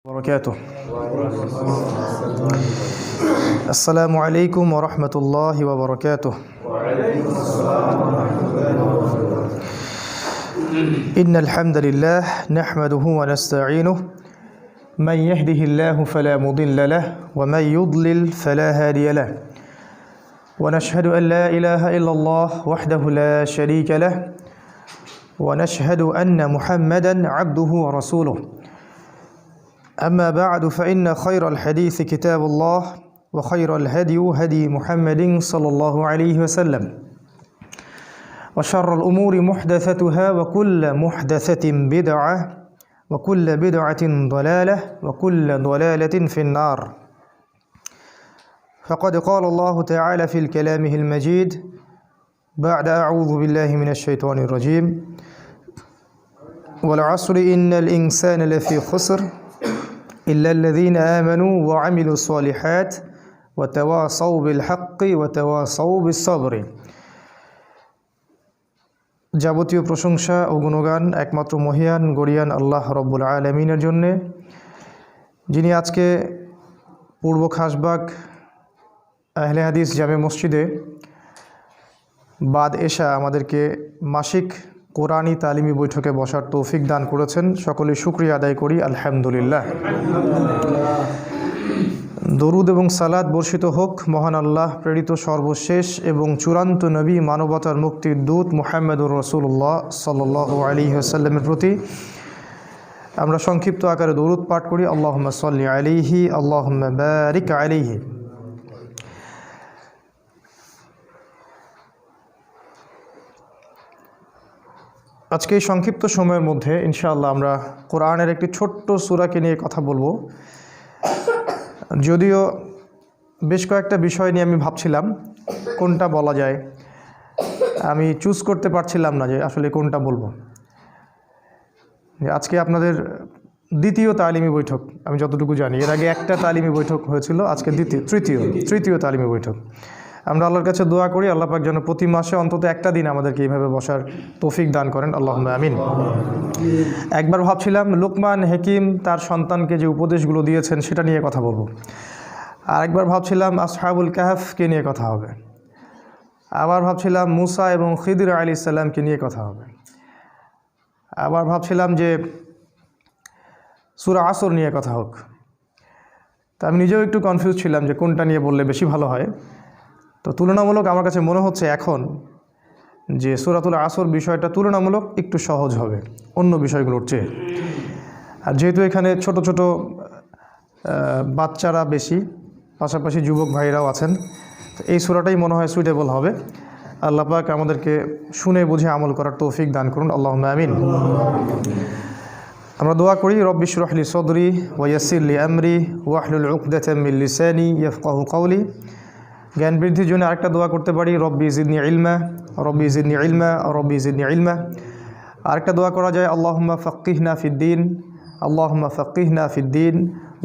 وبركاته. السلام عليكم ورحمة الله وبركاته. إن الحمد لله نحمده ونستعينه من يهده الله فلا مضل له ومن يضلل فلا هادي له ونشهد أن لا إله إلا الله وحده لا شريك له ونشهد أن محمدا عبده ورسوله. أما بعد فإن خير الحديث كتاب الله وخير الهدي هدي محمد صلى الله عليه وسلم وشر الأمور محدثتها وكل محدثة بدعة وكل بدعة ضلالة وكل ضلالة في النار. فقد قال الله تعالى في كلامه المجيد بعد أعوذ بالله من الشيطان الرجيم والعصر إن الإنسان لفي خسر إلا الذين آمنوا وعملوا الصالحات وتواصوا بالحق وتواصوا بالصبر. যাবতীয় প্রশংসা ও গুণগান একমাত্র মহিয়ান গরিয়ান আল্লাহ রব্বুল আলামিনের জন্য, যিনি আজকে পূর্ব খাসবাগ আহলে হাদিস জামে মসজিদে বাদ এশা আমাদেরকে মাসিক কোরআনী তালিমি বৈঠকে বসার তৌফিক দান করেছেন। সকলে শুকরিয়া আদায় করি আলহামদুলিল্লাহ। দরুদ এবং সালাত বর্ষিত হোক মহান আল্লাহ প্রেরিত সর্বশেষ এবং চূড়ান্ত নবী মানবতার মুক্তির দূত মুহাম্মদুর রাসূলুল্লাহ সাল্লাল্লাহু আলাইহি ওয়াসাল্লামের প্রতি। আমরা সংক্ষিপ্ত আকারে দরুদ পাঠ করি, আল্লাহুম্মা সাল্লি আলাইহি আল্লাহুম্মা বারিক আলাইহি। আজকে এই সংক্ষিপ্ত সময়ের মধ্যে ইনশাআল্লাহ আমরা কোরআনের একটি ছোট্ট সূরাকে নিয়ে কথা বলবো। যদিও বেশ কয়েকটা বিষয় নিয়ে আমি ভাবছিলাম কোনটা বলা যায়, আমি চুজ করতে পারছিলাম না যে আসলে কোনটা বলবো। আজকে আপনাদের দ্বিতীয় তালিমি বৈঠক, আমি যতটুকু জানি এর আগে একটা তালিমি বৈঠক হয়েছিল, আজকে তৃতীয় তালিমি বৈঠক। আমরা আল্লাহর কাছে দোয়া করি আল্লাহ পাক যেন প্রতি মাসে অন্তত একটা দিন আমাদেরকে এইভাবে বসার তৌফিক দান করেন, আল্লাহুম্মা আমিন। একবার ভাবছিলাম লুকমান হাকিম তার সন্তানকে যে উপদেশগুলো দিয়েছেন সেটা নিয়ে কথা বলবো। আর একবার ভাবছিলাম আসহাবুল কাহফকে নিয়ে কথা হবে। আবার ভাবছিলাম মুসা এবং খিদির আলাইহিস সালামকে নিয়ে কথা হবে। আবার ভাবছিলাম যে সূরা আসর নিয়ে কথা হোক। তা আমি নিজেও একটু কনফিউজ ছিলাম যে কোনটা নিয়ে বললে বেশি ভালো হয়। তো তুলনামূলক আমার কাছে মনে হচ্ছে এখন যে সূরাতুল আসর বিষয়টা তুলনামূলক একটু সহজ হবে অন্য বিষয়গুলোর চেয়ে। আর যেহেতু এখানে ছোট ছোট বাচ্চারা বেশি, পাশাপাশি যুবক ভাইরাও আছেন, তো এই সূরাটাই মনে হয় সুইটেবল হবে। আল্লাহ পাক আমাদেরকে শুনে বুঝে আমল করার তৌফিক দান করুন, আল্লাহুম্মা আমিন। আমরা দোয়া করি রব্বি ইশরাহ লি সাদরি ওয়া ইয়াসসির লি আমরি ওয়াহলুল উকদাতাম মিন লিসানি ইয়াফকাহু কওলি। জ্ঞান বৃদ্ধির জন্য আরেকটা দোয়া করতে পারি রব্বি জিদনি ইলমা রব্বি জিদনি ইলমা রব্বি জিদনি ইলমা। আরেকটা দোয়া করা যায় আল্লাহুম্মা ফাক্কিহনা ফিদ্দিন আল্লাহুম্মা ফাক্কিহনা ফিদ্দিন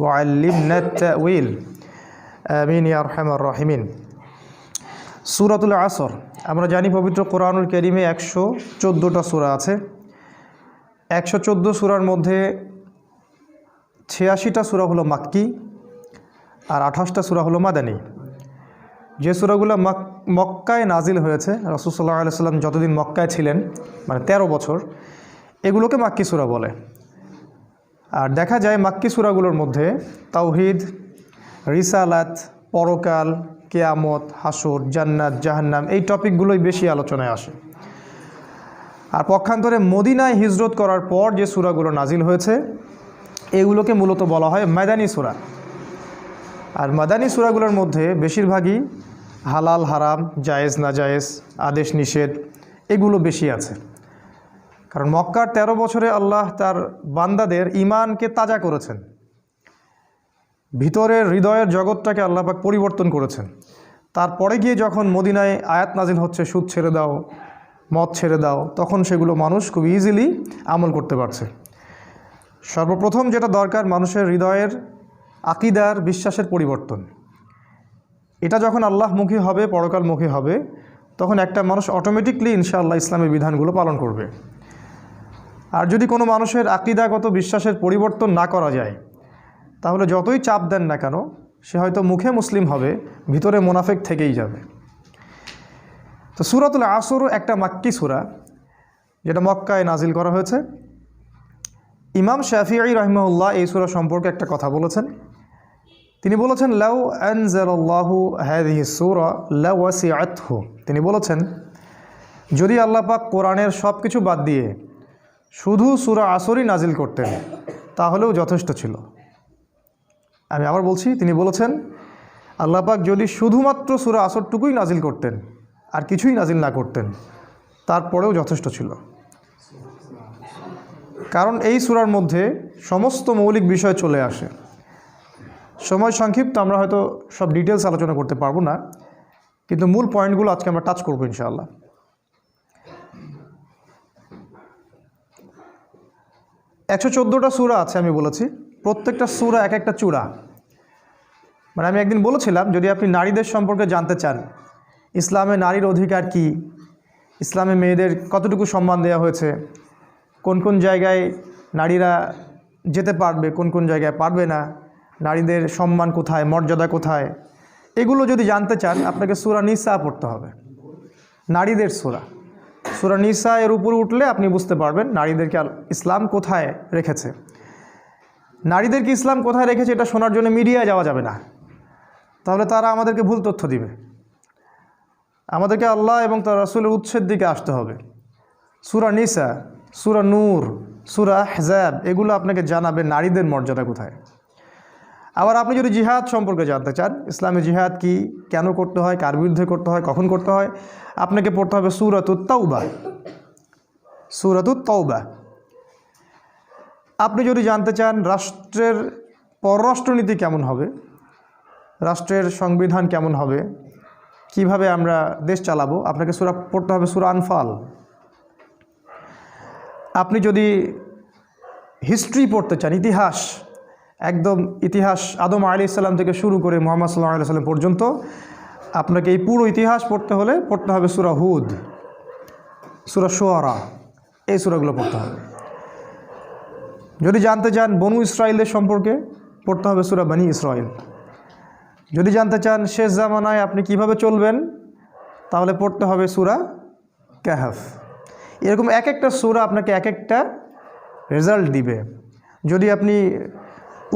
ওয়া আল্লিমনা তা'উইল আমিন ইয়া আরহামার রাহিমিন। সূরাতুল আসর, আমরা জানি পবিত্র কোরআনুল কারীমে 114টা সূরা আছে। 114 সূরার মধ্যে 86টা সূরা হলো মাক্কি আর 28টা সূরা হলো মাদানী। যে সূরাগুলো মক্কায় নাজিল হয়েছে, রাসূল সাল্লাল্লাহু আলাইহি ওয়াসাল্লাম যতদিন মক্কায় ছিলেন মানে 13 বছর, এগুলোকে মাক্কি সূরা বলে। আর দেখা যায় মাক্কি সূরাগুলোর মধ্যে তাওহীদ, রিসালাত, পরকাল, কিয়ামত, হাসর, জান্নাত, জাহান্নাম এই টপিকগুলোই বেশি আলোচনায় আসে। আর পক্ষান্তরে মদিনায় হিজরত করার পর যে সূরাগুলো নাজিল হয়েছে এগুলোকে মূলত বলা হয় মাদানী সূরা। আর মাদানী সূরাগুলোর মধ্যে বেশিরভাগই হালাল হারাম, জায়েজ না জায়েজ, আদেশ নিষেধ এগুলো বেশি আছে। কারণ মক্কার 13 বছরে আল্লাহ তার বান্দাদের ঈমানকে তাজা করেছেন, ভিতরের হৃদয়ের জগৎটাকে আল্লাহ পাক পরিবর্তন করেছেন। তারপরে গিয়ে যখন মদিনায় আয়াত নাজিল হচ্ছে সুদ ছেড়ে দাও, মদ ছেড়ে দাও, তখন সেগুলো মানুষ খুব ইজিলি আমল করতে পারছে। সর্বপ্রথম যেটা দরকার মানুষের হৃদয়ের আকিদার বিশ্বাসের পরিবর্তন। এটা যখন আল্লাহমুখী হবে, পরকালমুখী হবে, তখন একটা মানুষ অটোমেটিকলি ইনশাআল্লাহ ইসলামের বিধানগুলো পালন করবে। আর যদি কোনো মানুষের আকীদাগত বিশ্বাসের পরিবর্তন না করা যায়, তাহলে যতই চাপ দেন না কেন সে হয়তো মুখে মুসলিম হবে, ভিতরে মুনাফিক থেকেই যাবে। তো সূরাতুল আসর একটা মাক্কি সূরা, যেটা মক্কায় নাজিল করা হয়েছে। ইমাম শাফিঈ রাহিমাহুল্লাহ এই সূরা সম্পর্কে একটা কথা বলেছেন। তিনি বলেছেন, লাউ আনজালাল্লাহু হাযিহিস সূরা লাওয়াসিআতহু। তিনি বলেছেন, যদি আল্লাহ পাক কোরআনের সব কিছু বাদ দিয়ে শুধু সূরা আসরই নাজিল করতেন তাহলেও যথেষ্ট ছিল। আমি আবার বলছি, তিনি বলেছেন আল্লাহ পাক যদি শুধুমাত্র সূরা আসরটুকুই নাজিল করতেন আর কিছুই নাজিল না করতেন তারপরেও যথেষ্ট ছিল। কারণ এই সূরার মধ্যে সমস্ত মৌলিক বিষয় চলে আসে। সময় সংক্ষিপ্ত, আমরা হয়তো সব ডিটেলস আলোচনা করতে পারবো না, কিন্তু মূল পয়েন্টগুলো আজকে আমরা টাচ করবো ইনশাআল্লাহ। 114টা সূরা আছে আমি বলেছি, প্রত্যেকটা সূরা এক একটা চূড়া। মানে আমি একদিন বলেছিলাম, যদি আপনি নারীদের সম্পর্কে জানতে চান, ইসলামে নারীর অধিকার কি, ইসলামে মেয়েদের কতটুকু সম্মান দেওয়া হয়েছে, কোন কোন জায়গায় নারীরা যেতে পারবে, কোন কোন জায়গায় পারবে না, নারীদের সম্মান কোথায়, মর্যাদা কোথায়, এগুলো যদি জানতে চান আপনাকে সূরা নিসা পড়তে হবে। নারীদের সূরা, সূরা নিসা এর উপরে উঠলে আপনি বুঝতে পারবেন নারীদেরকে ইসলাম কোথায় রেখেছে। নারীদেরকে ইসলাম কোথায় রেখেছে এটা শোনার জন্য মিডিয়ায় যাওয়া যাবে না, তাহলে তারা আমাদেরকে ভুল তথ্য দিবে। আমাদেরকে আল্লাহ এবং তার রাসূলের উৎসের দিকে আসতে হবে। সূরা নিসা, সূরা নূর, সূরা আহজাব এগুলো আপনাকে জানাবে নারীদের মর্যাদা কোথায়। আবার আপনি যদি জিহাদ সম্পর্কে জানতে চান, ইসলামে জিহাদ কি, কেন করতে হয়, কার বিরুদ্ধে করতে হয়, কখন করতে হয়, আপনাকে পড়তে হবে সূরাতুত তাওবা। সূরাতুত তাওবা। আপনি যদি জানতে চান রাষ্ট্রের পররাষ্ট্রনীতি কেমন হবে, রাষ্ট্রের সংবিধান কেমন হবে, কিভাবে আমরা দেশ চালাবো, আপনাকে সূরা পড়তে হবে সূরা আনফাল। আপনি যদি হিস্ট্রি পড়তে চান, ইতিহাস, একদম ইতিহাস আদম আলাইহিস সালাম থেকে শুরু করে মুহাম্মদ সাল্লাল্লাহু আলাইহি সাল্লাম পর্যন্ত আপনাকে এই পুরো ইতিহাস পড়তে হলে পড়তে হবে সূরা হুদ, সূরা শুআরা, এই সূরাগুলো পড়তে হবে। যদি জানতে চান বনু ইসরাইলদের সম্পর্কে পড়তে হবে সূরা বনী ইসরাইল। যদি জানতে চান শেষ জামানায় আপনি কিভাবে চলবেন তাহলে পড়তে হবে সূরা কাহফ। এরকম এক একটা সূরা আপনাকে এক একটা রেজাল্ট দিবে। যদি আপনি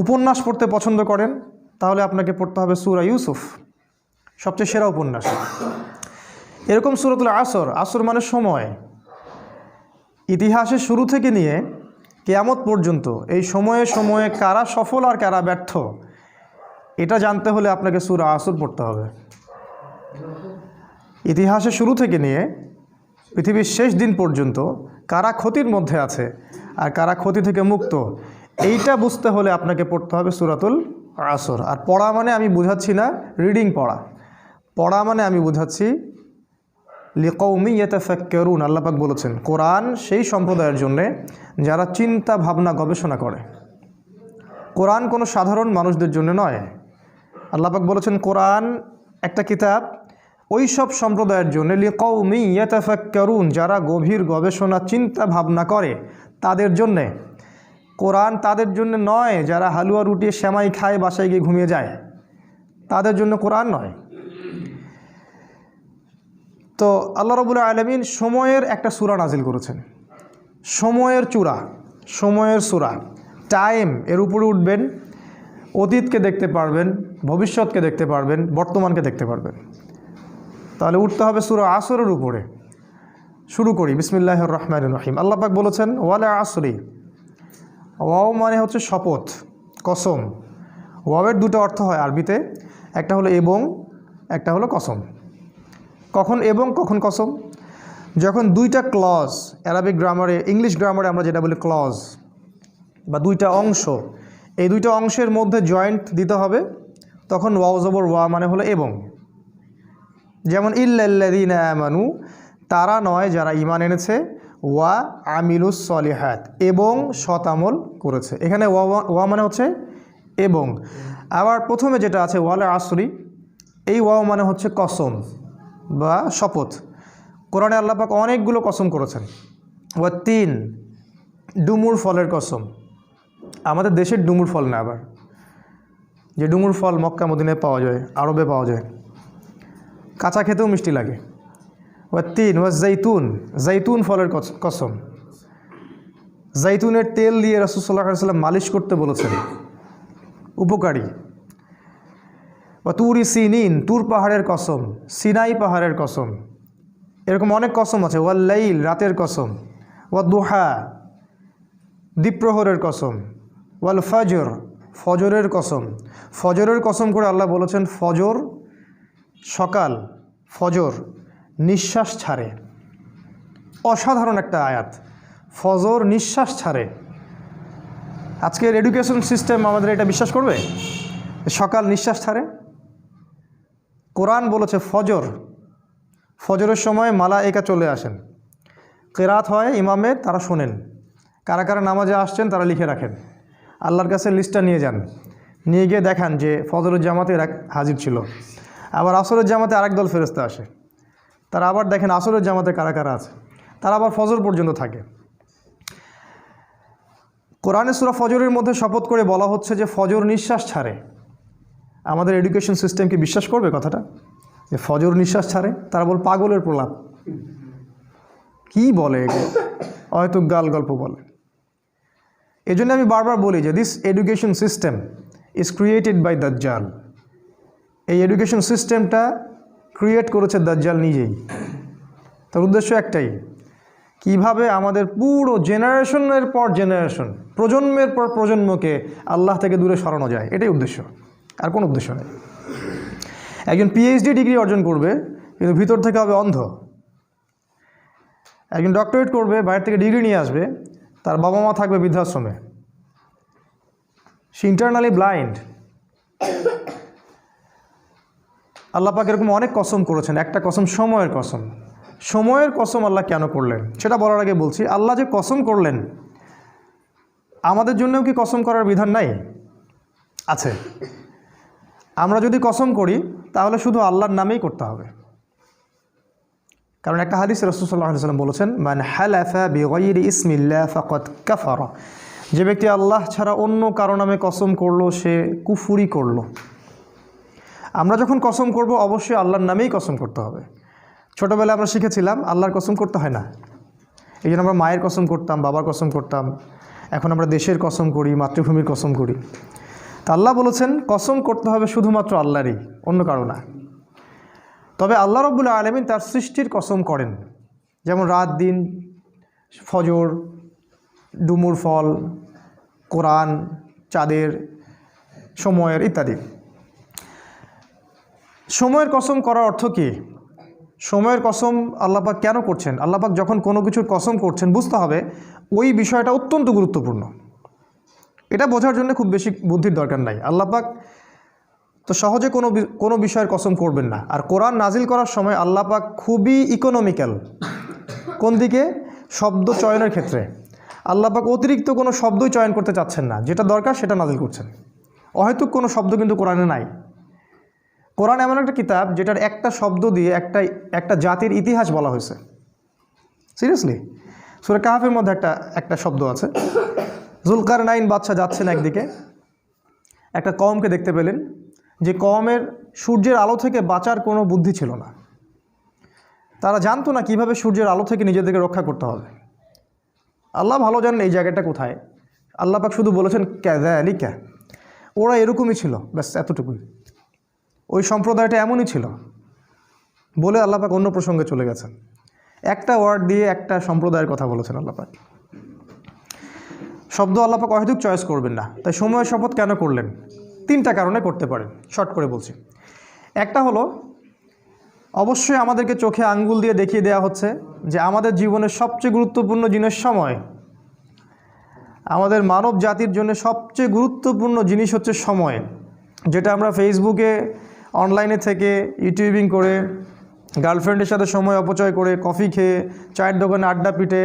উপন্যাস পড়তে পছন্দ করেন তাহলে আপনাকে পড়তে হবে সূরা ইউসুফ, সবচেয়ে সেরা উপন্যাস। এরকম সূরাতুল আসর, আসর মানে সময়, ইতিহাসের শুরু থেকে নিয়ে কিয়ামত পর্যন্ত এই সময়ে সময়ে কারা সফল আর কারা ব্যর্থ এটা জানতে হলে আপনাকে সূরা আসর পড়তে হবে। ইতিহাসের শুরু থেকে নিয়ে পৃথিবীর শেষ দিন পর্যন্ত কারা ক্ষতির মধ্যে আছে আর কারা ক্ষতি থেকে মুক্ত, এইটা বুঝতে হলে আপনাকে পড়তে হবে সূরাতুল আসর। আর পড়া মানে আমি বুঝাচ্ছি না রিডিং পড়া, পড়া মানে আমি বুঝাচ্ছি লিকাউমি ইয়াতাফাক্কারুন। আল্লাহ পাক বলেছেন কোরআন সেই সম্প্রদায়ের জন্যে যারা চিন্তা ভাবনা গবেষণা করে। কোরআন কোনো সাধারণ মানুষদের জন্য নয়। আল্লাহ পাক বলেছেন কোরআন একটা কিতাব ওই সব সম্প্রদায়ের জন্য লিকাউমি ইয়াতাফাক্কারুন, যারা গভীর গবেষণা চিন্তা ভাবনা করে তাদের জন্যে। কোরআন তাদের জন্য নয় যারা হালুয়া রুটি সেমাই খায় বাসায় গিয়ে ঘুমিয়ে যায়, তাদের জন্য কোরআন নয়। তো আল্লাহ রাব্বুল আলামিন সময়ের একটা সূরা নাজিল করেছেন, সময়ের চূড়া, সময়ের সূরা। টাইম, এর উপরে উঠবেন, অতীতকে দেখতে পারবেন, ভবিষ্যৎকে দেখতে পারবেন, বর্তমানকে দেখতে পারবেন। তাহলে উঠতে হবে সূরা আসরের উপরে। শুরু করি, বিসমিল্লাহির রহমানির রহিম। আল্লাহ পাক বলেছেন ওয়ালা আসরি। ওয়াও মানে হচ্ছে শপথ, কসম। ওয়াওয়ের দুটো অর্থ হয় আরবিতে, একটা হলো এবং, একটা হলো কসম। কখন এবং কখন কসম? যখন দুইটা ক্লজ, অ্যারাবিক গ্রামারে, ইংলিশ গ্রামারে আমরা যেটা বলি ক্লজ, বা দুইটা অংশ, এই দুইটা অংশের মধ্যে জয়েন্ট দিতে হবে, তখন ওয়াও জবর ওয়া মানে হলো এবং। যেমন ইল্লাল্লাযীনা আমানু, তারা নয় যারা ঈমান এনেছে, ওয়া আমিলুস সলিহাত, এবং সৎ আমল করেছে। এখানে ওয়া মানে হচ্ছে এবং। আবার প্রথমে যেটা আছে ওয়ালা আসরি, এই ওয়াও মানে হচ্ছে কসম বা শপথ। কোরআনে আল্লাহ পাক অনেকগুলো কসম করেছেন। ওয়া তিন, ডুমুর ফলের কসম। আমাদের দেশের ডুমুর ফল না, আবার যে ডুমুর ফল মক্কা মদিনায় পাওয়া যায়, আরবে পাওয়া যায়, কাঁচা খেতেও মিষ্টি লাগে। ওয়াত্তিন ওয়াজ্জাইতুন, জাইতুন ফলের কসম, জাইতুনের তেল দিয়ে রাসূল সাল্লাল্লাহু আলাইহি ওয়াসাল্লাম মালিশ করতে বলেছেন, উপকারী। ওয়া তুরি সিনিন, তুর পাহাড়ের কসম, সিনাই পাহাড়ের কসম, এরকম অনেক কসম আছে। ওয়াল লাইল, রাতের কসম। ওয়া দুহা, দ্বীপ্রহরের কসম। ওয়াল ফজর, ফজরের কসম। ফজরের কসম করে আল্লাহ বলেছেন ফজর, সকাল, ফজর নিঃশ্বাস ছাড়ে। অসাধারণ একটা আয়াত, ফজর নিঃশ্বাস ছাড়ে। আজকের এডুকেশন সিস্টেম আমাদের এটা বিশ্বাস করবে? সকাল নিঃশ্বাস ছাড়ে। কোরআন বলেছে ফজর, ফজরের সময় মালায়েকা চলে আসেন, কেরাত হয় ইমামের, তারা শোনেন, কারা কারা নামাজে আসছেন তারা লিখে রাখেন, আল্লাহর কাছে লিস্টটা নিয়ে যান, নিয়ে গিয়ে দেখান যে ফজরের জামাতে হাজির ছিল। আবার আসরের জামাতে আরেক দল ফেরেশতা আসে, তারা আবার দেখেন আসরের জামাতে কারা কারা আছে, তারা আবার ফজর পর্যন্ত থাকে। কোরআনে সূরা ফজরের মধ্যে শপথ করে বলা হচ্ছে যে ফজর নিঃশ্বাস ছাড়ে। আমাদের এডুকেশন সিস্টেম কি বিশ্বাস করবে কথাটা, যে ফজর নিঃশ্বাস ছাড়ে? তারা বল পাগলের প্রলাপ, কি বলে এগুলো, হয়তো গাল গল্প বলে। এই জন্য আমি বারবার বলি যে this education system is created by দাজ্জাল। এই এডুকেশন সিস্টেমটা ক্রিয়েট করেছে দাজ্জাল নিজেই। তার উদ্দেশ্য একটাই, কিভাবে আমাদের পুরো জেনারেশনের পর জেনারেশন, প্রজন্মের পর প্রজন্মকে আল্লাহ থেকে দূরে সরানো যায়, এটাই উদ্দেশ্য, আর কোনো উদ্দেশ্য নেই। একজন পিএইচডি ডিগ্রি অর্জন করবে কিন্তু ভিতর থেকে হবে অন্ধ। একজন ডক্টরেট করবে, বাইরে থেকে ডিগ্রি নিয়ে আসবে, তার বাবা মা থাকবে বৃদ্ধাশ্রমে, সে ইন্টারনালি ব্লাইন্ড। আল্লাহ পাক এরকম অনেক কসম করেছেন, একটা কসম সময়ের কসম। সময়ের কসম আল্লাহ কেন করলেন সেটা বলার আগে বলছি, আল্লাহ যে কসম করলেন, আমাদের জন্যও কি কসম করার বিধান নাই? আছে। আমরা যদি কসম করি তাহলে শুধু আল্লাহর নামেই করতে হবে। কারণ একটা হাদিসে রাসূল সাল্লাল্লাহু আলাইহি ওয়াসাল্লাম বলেছেন, মান হালাফা বিগাইরি ইসমিল্লাহ ফাকাদ কাফারা, যে ব্যক্তি আল্লাহ ছাড়া অন্য কারো নামে কসম করলো সে কুফরি করলো। আমরা যখন কসম করব অবশ্যই আল্লাহর নামেই কসম করতে হবে। ছোটোবেলায় আমরা শিখেছিলাম আল্লাহর কসম করতে হয় না, এই জন্য আমরা মায়ের কসম করতাম, বাবার কসম করতাম। এখন আমরা দেশের কসম করি, মাতৃভূমির কসম করি। তা আল্লাহ বলেছেন কসম করতে হবে শুধুমাত্র আল্লাহরই, অন্য কারো না। তবে আল্লাহ রাব্বুল আলামিন তার সৃষ্টির কসম করেন, যেমন রাত দিন, ফজর, ডুমুর ফল, কোরআন, চাঁদের, সময়ের ইত্যাদি। সময়ের কসম করার অর্থ কী? সময়ের কসম আল্লাহ পাক কেন করছেন? আল্লাহ পাক যখন কোনো কিছুর কসম করছেন বুঝতে হবে ওই বিষয়টা অত্যন্ত গুরুত্বপূর্ণ। এটা বোঝার জন্য খুব বেশি বুদ্ধির দরকার নাই। আল্লাহ পাক তো সহজে কোনো বিষয়ের কসম করবেন না। আর কোরআন নাজিল করার সময় আল্লাহ পাক খুবই ইকোনমিক্যাল। কোন দিকে? শব্দ চয়নের ক্ষেত্রে আল্লাহ পাক অতিরিক্ত কোনো শব্দই চয়ন করতে চাচ্ছেন না, যেটা দরকার সেটা নাজিল করছেন। অহেতুক কোনো শব্দ কিন্তু কোরআনে নাই। কোরআন এমন একটা কিতাব যেটার একটা শব্দ দিয়ে একটা জাতির ইতিহাস বলা হয়েছে। সিরিয়াসলি, সূরা কাহফের মধ্যে একটা শব্দ আছে, জুলকারনাইন বাদশা যাচ্ছেন একদিকে, একটা কওমকে দেখতে পেলেন যে কওমের সূর্যের আলো থেকে বাঁচার কোনো বুদ্ধি ছিল না। তারা জানতো না কিভাবে সূর্যের আলো থেকে নিজেদেরকে রক্ষা করতে হবে। আল্লাহ ভালো জানেন এই জায়গাটা কোথায়। আল্লাহ পাক শুধু বলেছেন ক্যাযালিকা, ওরা এরকমই ছিল, ব্যাস এতটুকুই। ওই সম্প্রদায়টা এমনই ছিল বলে আল্লাহ পাক অন্য প্রসঙ্গে চলে গেছেন। একটা ওয়ার্ড দিয়ে একটা সম্প্রদায়ের কথা বলেছেন আল্লাহ পাক। শব্দ আল্লাহ পাক অহেতুক চয়েস করবেন না। তাই সময়ের শপথ কেন করলেন? 3টা কারণে করতে পারেন, শর্ট করে বলছি। একটা হলো, অবশ্যই আমাদেরকে চোখে আঙ্গুল দিয়ে দেখিয়ে দেওয়া হচ্ছে যে আমাদের জীবনের সবচেয়ে গুরুত্বপূর্ণ জিনিস সময়। আমাদের মানব জাতির জন্য সবচেয়ে গুরুত্বপূর্ণ জিনিস হচ্ছে সময়, যেটা আমরা ফেসবুকে, অনলাইনে থেকে, ইউটিউবিং করে, গার্লফ্রেন্ডের সাথে সময় অপচয় করে, কফি খেয়ে, চায়ের দোকানে আড্ডা পিটে,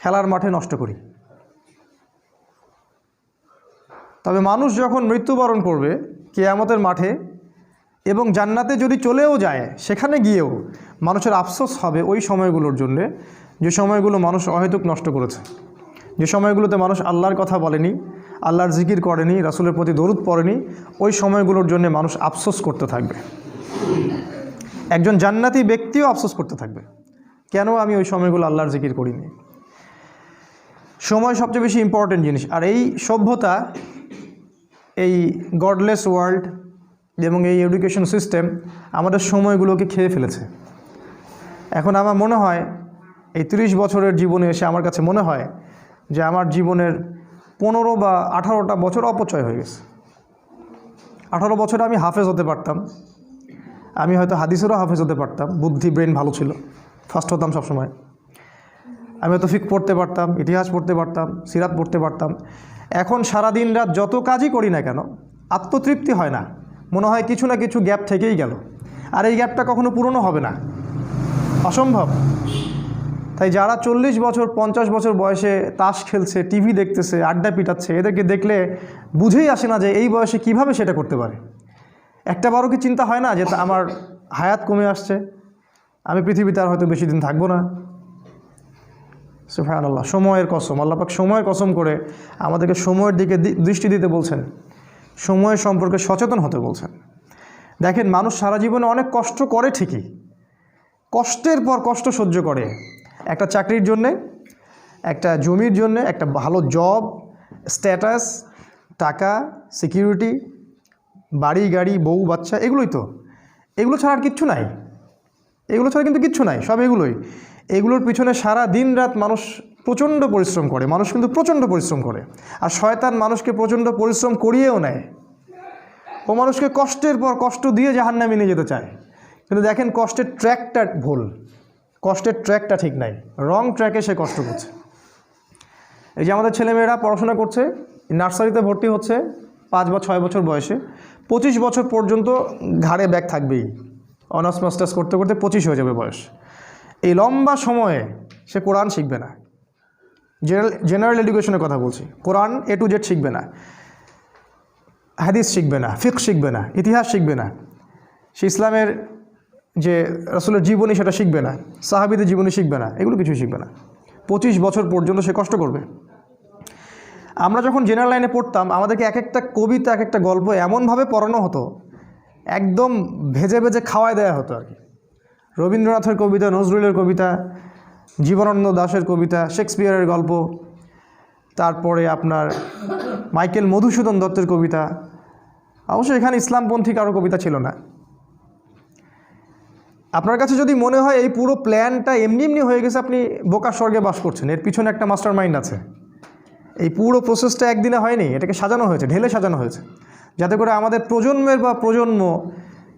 খেলার মাঠে নষ্ট করি। তবে মানুষ যখন মৃত্যুবরণ করবে কিয়ামতের মাঠে এবং জান্নাতে যদি চলেও যায়, সেখানে গিয়েও মানুষের আফসোস হবে ওই সময়গুলোর জন্যে যে সময়গুলো মানুষ অহেতুক নষ্ট করেছে, যে সময়গুলোতে মানুষ আল্লাহর কথা বলেনি, আল্লাহর জিকির করেনি, রাসূলের প্রতি দরুদ পড়েনি, ওই সময়গুলোর জন্য মানুষ আফসোস করতে থাকবে। একজন জান্নাতি ব্যক্তিও আফসোস করতে থাকবে, কেন আমি ওই সময়গুলো আল্লাহর জিকির করিনি। সময় সবচেয়ে বেশি ইম্পর্টেন্ট জিনিস। আর এই সভ্যতা, এই গডলেস ওয়ার্ল্ড এবং এই এডুকেশন সিস্টেম আমাদের সময়গুলোকে খেয়ে ফেলেছে। এখন আমার মনে হয় এই 30 বছরের জীবনে এসে আমার কাছে মনে হয় যে আমার জীবনের 15 বা 18টা বছর অপচয় হয়ে গেছে। 18 বছরে আমি হাফেজ হতে পারতাম, আমি হয়তো হাদিসেরও হাফেজ হতে পারতাম, বুদ্ধি ব্রেন ভালো ছিল, ফার্স্ট হতাম সবসময়। আমি হয়তো ফিক পড়তে পারতাম, ইতিহাস পড়তে পারতাম, সিরাত পড়তে পারতাম। এখন সারাদিন রাত যত কাজই করি না কেন আত্মতৃপ্তি হয় না, মনে হয় কিছু না কিছু গ্যাপ থেকেই গেল, আর এই গ্যাপটা কখনো পূরণও হবে না, অসম্ভব। তাই যারা 40 বছর 50 বছর বয়সে তাস খেলছে, টিভি দেখতেছে, আড্ডা পিটাচ্ছে, এদেরকে দেখলে বুঝেই আসে না যে এই বয়সে কিভাবে সেটা করতে পারে। একটা বারও কি চিন্তা হয় না যে আমার হায়াত কমে আসছে, আমি পৃথিবীতে আর হয়তো বেশি দিন থাকবো না। সুবহানাল্লাহ, সময়ের কসম, আল্লাহ পাক সময়ের কসম করে আমাদেরকে সময়ের দিকে দৃষ্টি দিতে বলছেন, সময় সম্পর্কে সচেতন হতে বলছেন। দেখেন, মানুষ সারা জীবনে অনেক কষ্ট করে ঠিকই, কষ্টের পর কষ্ট সহ্য করে, একটা চাকরির জন্যে, একটা জমির জন্যে, একটা ভালো জব, স্ট্যাটাস, টাকা, সিকিউরিটি, বাড়ি গাড়ি, বউ বাচ্চা, এগুলোই তো। এগুলো ছাড়া আর কিচ্ছু নাই, এগুলো ছাড়া কিন্তু কিচ্ছু নাই, সব এগুলোই। এগুলোর পিছনে সারা দিন রাত মানুষ প্রচণ্ড পরিশ্রম করে, মানুষ কিন্তু প্রচণ্ড পরিশ্রম করে। আর শয়তান মানুষকে প্রচণ্ড পরিশ্রম করিয়েও নেয়, ও মানুষকে কষ্টের পর কষ্ট দিয়ে জাহান্নামে নিয়ে যেতে চায়। কিন্তু দেখেন, কষ্টের ট্র্যাকটা ভুল, কষ্টের ট্র্যাকটা ঠিক নাই, রং ট্র্যাকে সে কষ্ট করছে। এই যে আমাদের ছেলেমেয়েরা পড়াশোনা করছে, নার্সারিতে ভর্তি হচ্ছে 5 বা 6 বছর বয়সে, 25 বছর পর্যন্ত ঘাড়ে ব্যাগ থাকবেই, অনার্স মাস্টার্স করতে করতে 25 হয়ে যাবে বয়স। এই লম্বা সময়ে সে কোরআন শিখবে না, জেনারেল এডুকেশনের কথা বলছি, কোরআন A to Z শিখবে না, হাদিস শিখবে না, ফিকহ শিখবে না, ইতিহাস শিখবে না, সে ইসলামের যে রাসূলের জীবনী সেটা শিখবে না, সাহাবীদের জীবনী শিখবে না, এগুলো কিছুই শিখবে না। 25 বছর পর্যন্ত সে কষ্ট করবে। আমরা যখন জেনারেল লাইনে পড়তাম, আমাদেরকে এক একটা কবিতা, এক একটা গল্প এমনভাবে পড়ানো হতো, একদম ভেজে ভেজে খাওয়াই দেওয়া হতো আর কি। রবীন্দ্রনাথের কবিতা, নজরুলের কবিতা, জীবনানন্দ দাশের কবিতা, শেক্সপিয়ারের গল্প, তারপরে আপনার মাইকেল মধুসূদন দত্তের কবিতা। অবশ্য এখানে ইসলামপন্থী কারো কবিতা ছিল না। আপনার কাছে যদি মনে হয় এই পুরো প্ল্যানটা এমনি এমনি হয়ে গেছে, আপনি বোকার স্বর্গে বাস করছেন, এর পিছনে একটা মাস্টার মাইন্ড আছে। এই পুরো প্রসেসটা একদিনে হয়নি, এটাকে সাজানো হয়েছে, ঢেলে সাজানো হয়েছে, যাতে করে আমাদের প্রজন্মের বা প্রজন্ম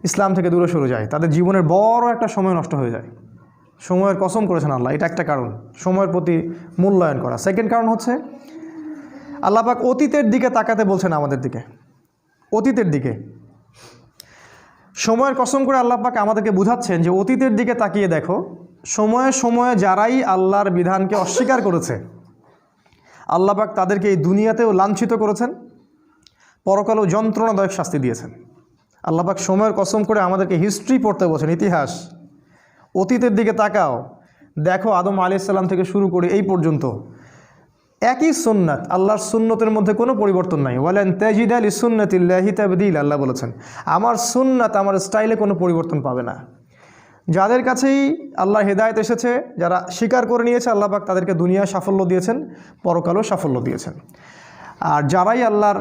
ইসলাম থেকে দূরে সরে যায়, তাদের জীবনের বড় একটা সময় নষ্ট হয়ে যায়। সময়ের কসম করেছেন আল্লাহ, এটা একটা কারণ, সময়ের প্রতি মূল্যায়ন করা। সেকেন্ড কারণ হচ্ছে আল্লাহ পাক অতীতের দিকে তাকাতে বলছেন আমাদের দিকে, অতীতের দিকে। সময়ের কসম করে আল্লাহ পাক আমাদেরকে বুঝাচ্ছেন যে অতীতের দিকে তাকিয়ে দেখো, সময়ে সময়ে যারাই আল্লাহর বিধানকে অস্বীকার করেছে, আল্লাহ পাক তাদেরকে এই দুনিয়াতেও লাঞ্ছিত করেছেন, পরকালেও যন্ত্রণাদায়ক শাস্তি দিয়েছেন। আল্লাহ পাক সময়ের কসম করে আমাদেরকে হিস্ট্রি পড়তে বলছেন, ইতিহাস। অতীতের দিকে তাকাও, দেখো আদম আলাইহিস সালাম থেকে শুরু করে এই পর্যন্ত একই সুন্নাত, আল্লাহর সুন্নতের মধ্যে কোনো পরিবর্তন নাই। ওয়ালান তাজিদা লিসুন্নাতিল্লাহি তাবদীল, আল্লাহ বলেছেন আমার সুন্নাত, আমার স্টাইলে কোনো পরিবর্তন পাবে না। যাদের কাছেই আল্লাহর হেদায়েত এসেছে, যারা স্বীকার করে নিয়েছে, আল্লাহ পাক তাদেরকে দুনিয়ায় সাফল্য দিয়েছেন, পরকালেও সাফল্য দিয়েছেন। আর যারাই আল্লাহর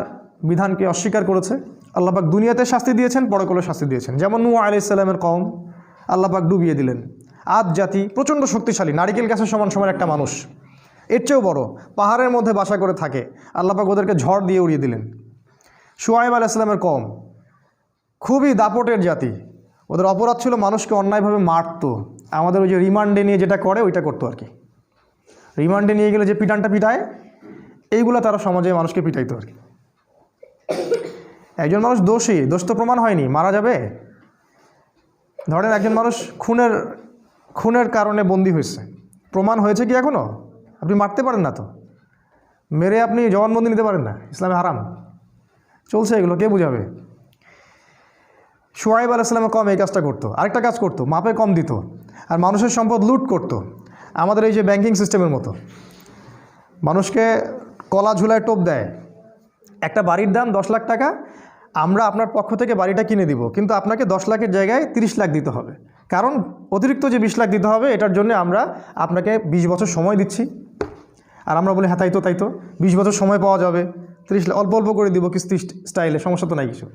বিধানকে অস্বীকার করেছে, আল্লাহ পাক দুনিয়াতে শাস্তি দিয়েছেন, পরকালেও শাস্তি দিয়েছেন। যেমন নূহ আলাইহিস সালামের কওম, আল্লাহ পাক ডুবিয়ে দিলেন। আদ জাতি প্রচণ্ড শক্তিশালী, নারিকেল গাছের সমান সমান একটা মানুষ, এর চেয়েও বড়, পাহাড়ের মধ্যে বাসা করে থাকে, আল্লাহ পাক ওদেরকে ঝড় দিয়ে উড়িয়ে দিলেন। শুআয়ব আলাইহিস সালামের কওম খুবই দাপটের জাতি, ওদের অপরাধ ছিল মানুষকে অন্যায়ভাবে মারতো। আমাদের ওই যে রিমান্ডে নিয়ে যেটা করে ওইটা করতো আর কি, রিমান্ডে নিয়ে গেলে যে পিটানটা পিটায়, এইগুলো তারা সমাজে মানুষকে পিটাইতো আর কি। একজন মানুষ দোষী, দোষ তো প্রমাণ হয়নি, মারা যাবে। ধরেন একজন মানুষ খুনের কারণে বন্দী হয়েছে, প্রমাণ হয়েছে কি এখনও? আপনি মারতে পারেন না তো, মেরে আপনি জবানবন্দি নিতে পারেন না, ইসলামে হারাম। চলছে এগুলো, কে বুঝাবে? শুআয়ব আলাইহিস সালামের কম এই কাজটা করতো। আরেকটা কাজ করতো, মাপে কম দিত আর মানুষের সম্পদ লুট করতো। আমাদের এই যে ব্যাংকিং সিস্টেমের মতো, মানুষকে কলা ঝুলায় টোপ দেয়, একটা বাড়ির দাম 10 লাখ টাকা, আমরা আপনার পক্ষ থেকে বাড়িটা কিনে দিব, কিন্তু আপনাকে 10 লাখের জায়গায় 30 লাখ দিতে হবে। কারণ অতিরিক্ত যে 20 লাখ দিতে হবে এটার জন্য আমরা আপনাকে 20 বছর সময় দিচ্ছি। আর আমরা বলি হ্যাঁ তাই তো 20 বছর সময় পাওয়া যাবে, 30 লাখ অল্প অল্প করে দিব কিস্তি স্টাইলে, সমস্যা তো নাই কিছু।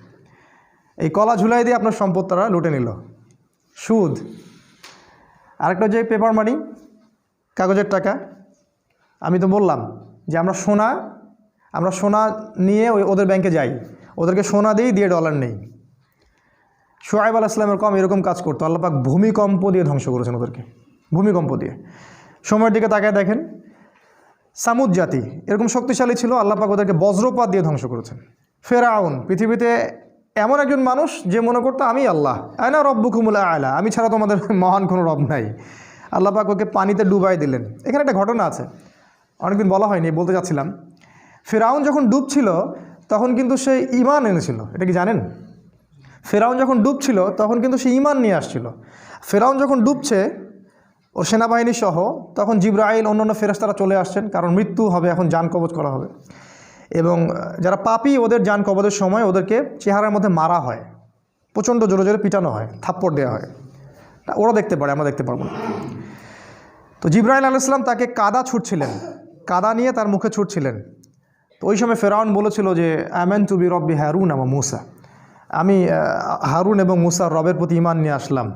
এই কলা ঝুলাই দিয়ে আপনার সম্পদ তারা লুটে নিল। সুদ। আরেকটা যে পেপার মানি, কাগজের টাকা। আমি তো বললাম যে আমরা সোনা নিয়ে ওদের ব্যাংকে যাই, ওদেরকে সোনা দিয়ে ডলার নেই। শুআয়ব আলাইহিস সালামের কওম এরকম কাজ করতো, আল্লাহ পাক ভূমিকম্প দিয়ে ধ্বংস করেছেন ওদেরকে, ভূমিকম্প দিয়ে। সময়ের দিকে তাকায় দেখেন, সামুদ জাতি এরকম শক্তিশালী ছিল, আল্লাহ পাক ওদেরকে বজ্রপাত দিয়ে ধ্বংস করেছেন। ফেরাউন পৃথিবীতে এমন একজন মানুষ যে মনে করতো আমি আল্লাহ, আনা রব্বুকুমুল আ'লা, আমি ছাড়া তোমাদের মহান কোনো রব নাই। আল্লাহ পাক ওকে পানিতে ডুবাই দিলেন। এখানে একটা ঘটনা আছে, অনেকদিন বলা হয়নি, বলতে চাচ্ছিলাম। ফেরাউন যখন ডুবছিল তখন কিন্তু সে ঈমান এনেছিল, এটা কি জানেন? ফেরাউন যখন ডুবছিল তখন কিন্তু সে ঈমান নিয়ে আসছিল। ফেরাউন যখন ডুবছে ওর সেনাবাহিনী সহ, তখন জিবরাইল অন্যান্য ফেরেশতারা চলে আসছেন, কারণ মৃত্যু হবে, এখন জান কবজ করা হবে। এবং যারা পাপী ওদের জান কবজের সময় ওদেরকে চেহারার মধ্যে মারা হয়, প্রচণ্ড জোরে জোরে পিটানো হয়, থাপ্পড় দেওয়া হয়। ওরা দেখতে পারে, আমরা দেখতে পারবো না। তো জিবরাইল আলাইহিস সালাম তাকে কাদা ছুটছিলেন, কাদা নিয়ে তার মুখে ছুটছিলেন। তো ওই সময় ফেরাউন বলেছিল যে আমানতু বিরব্বি হারুন ওয়া মূসা, আমি হারুন এবং মূসার রবের প্রতি ঈমান নিয়ে আসলাম।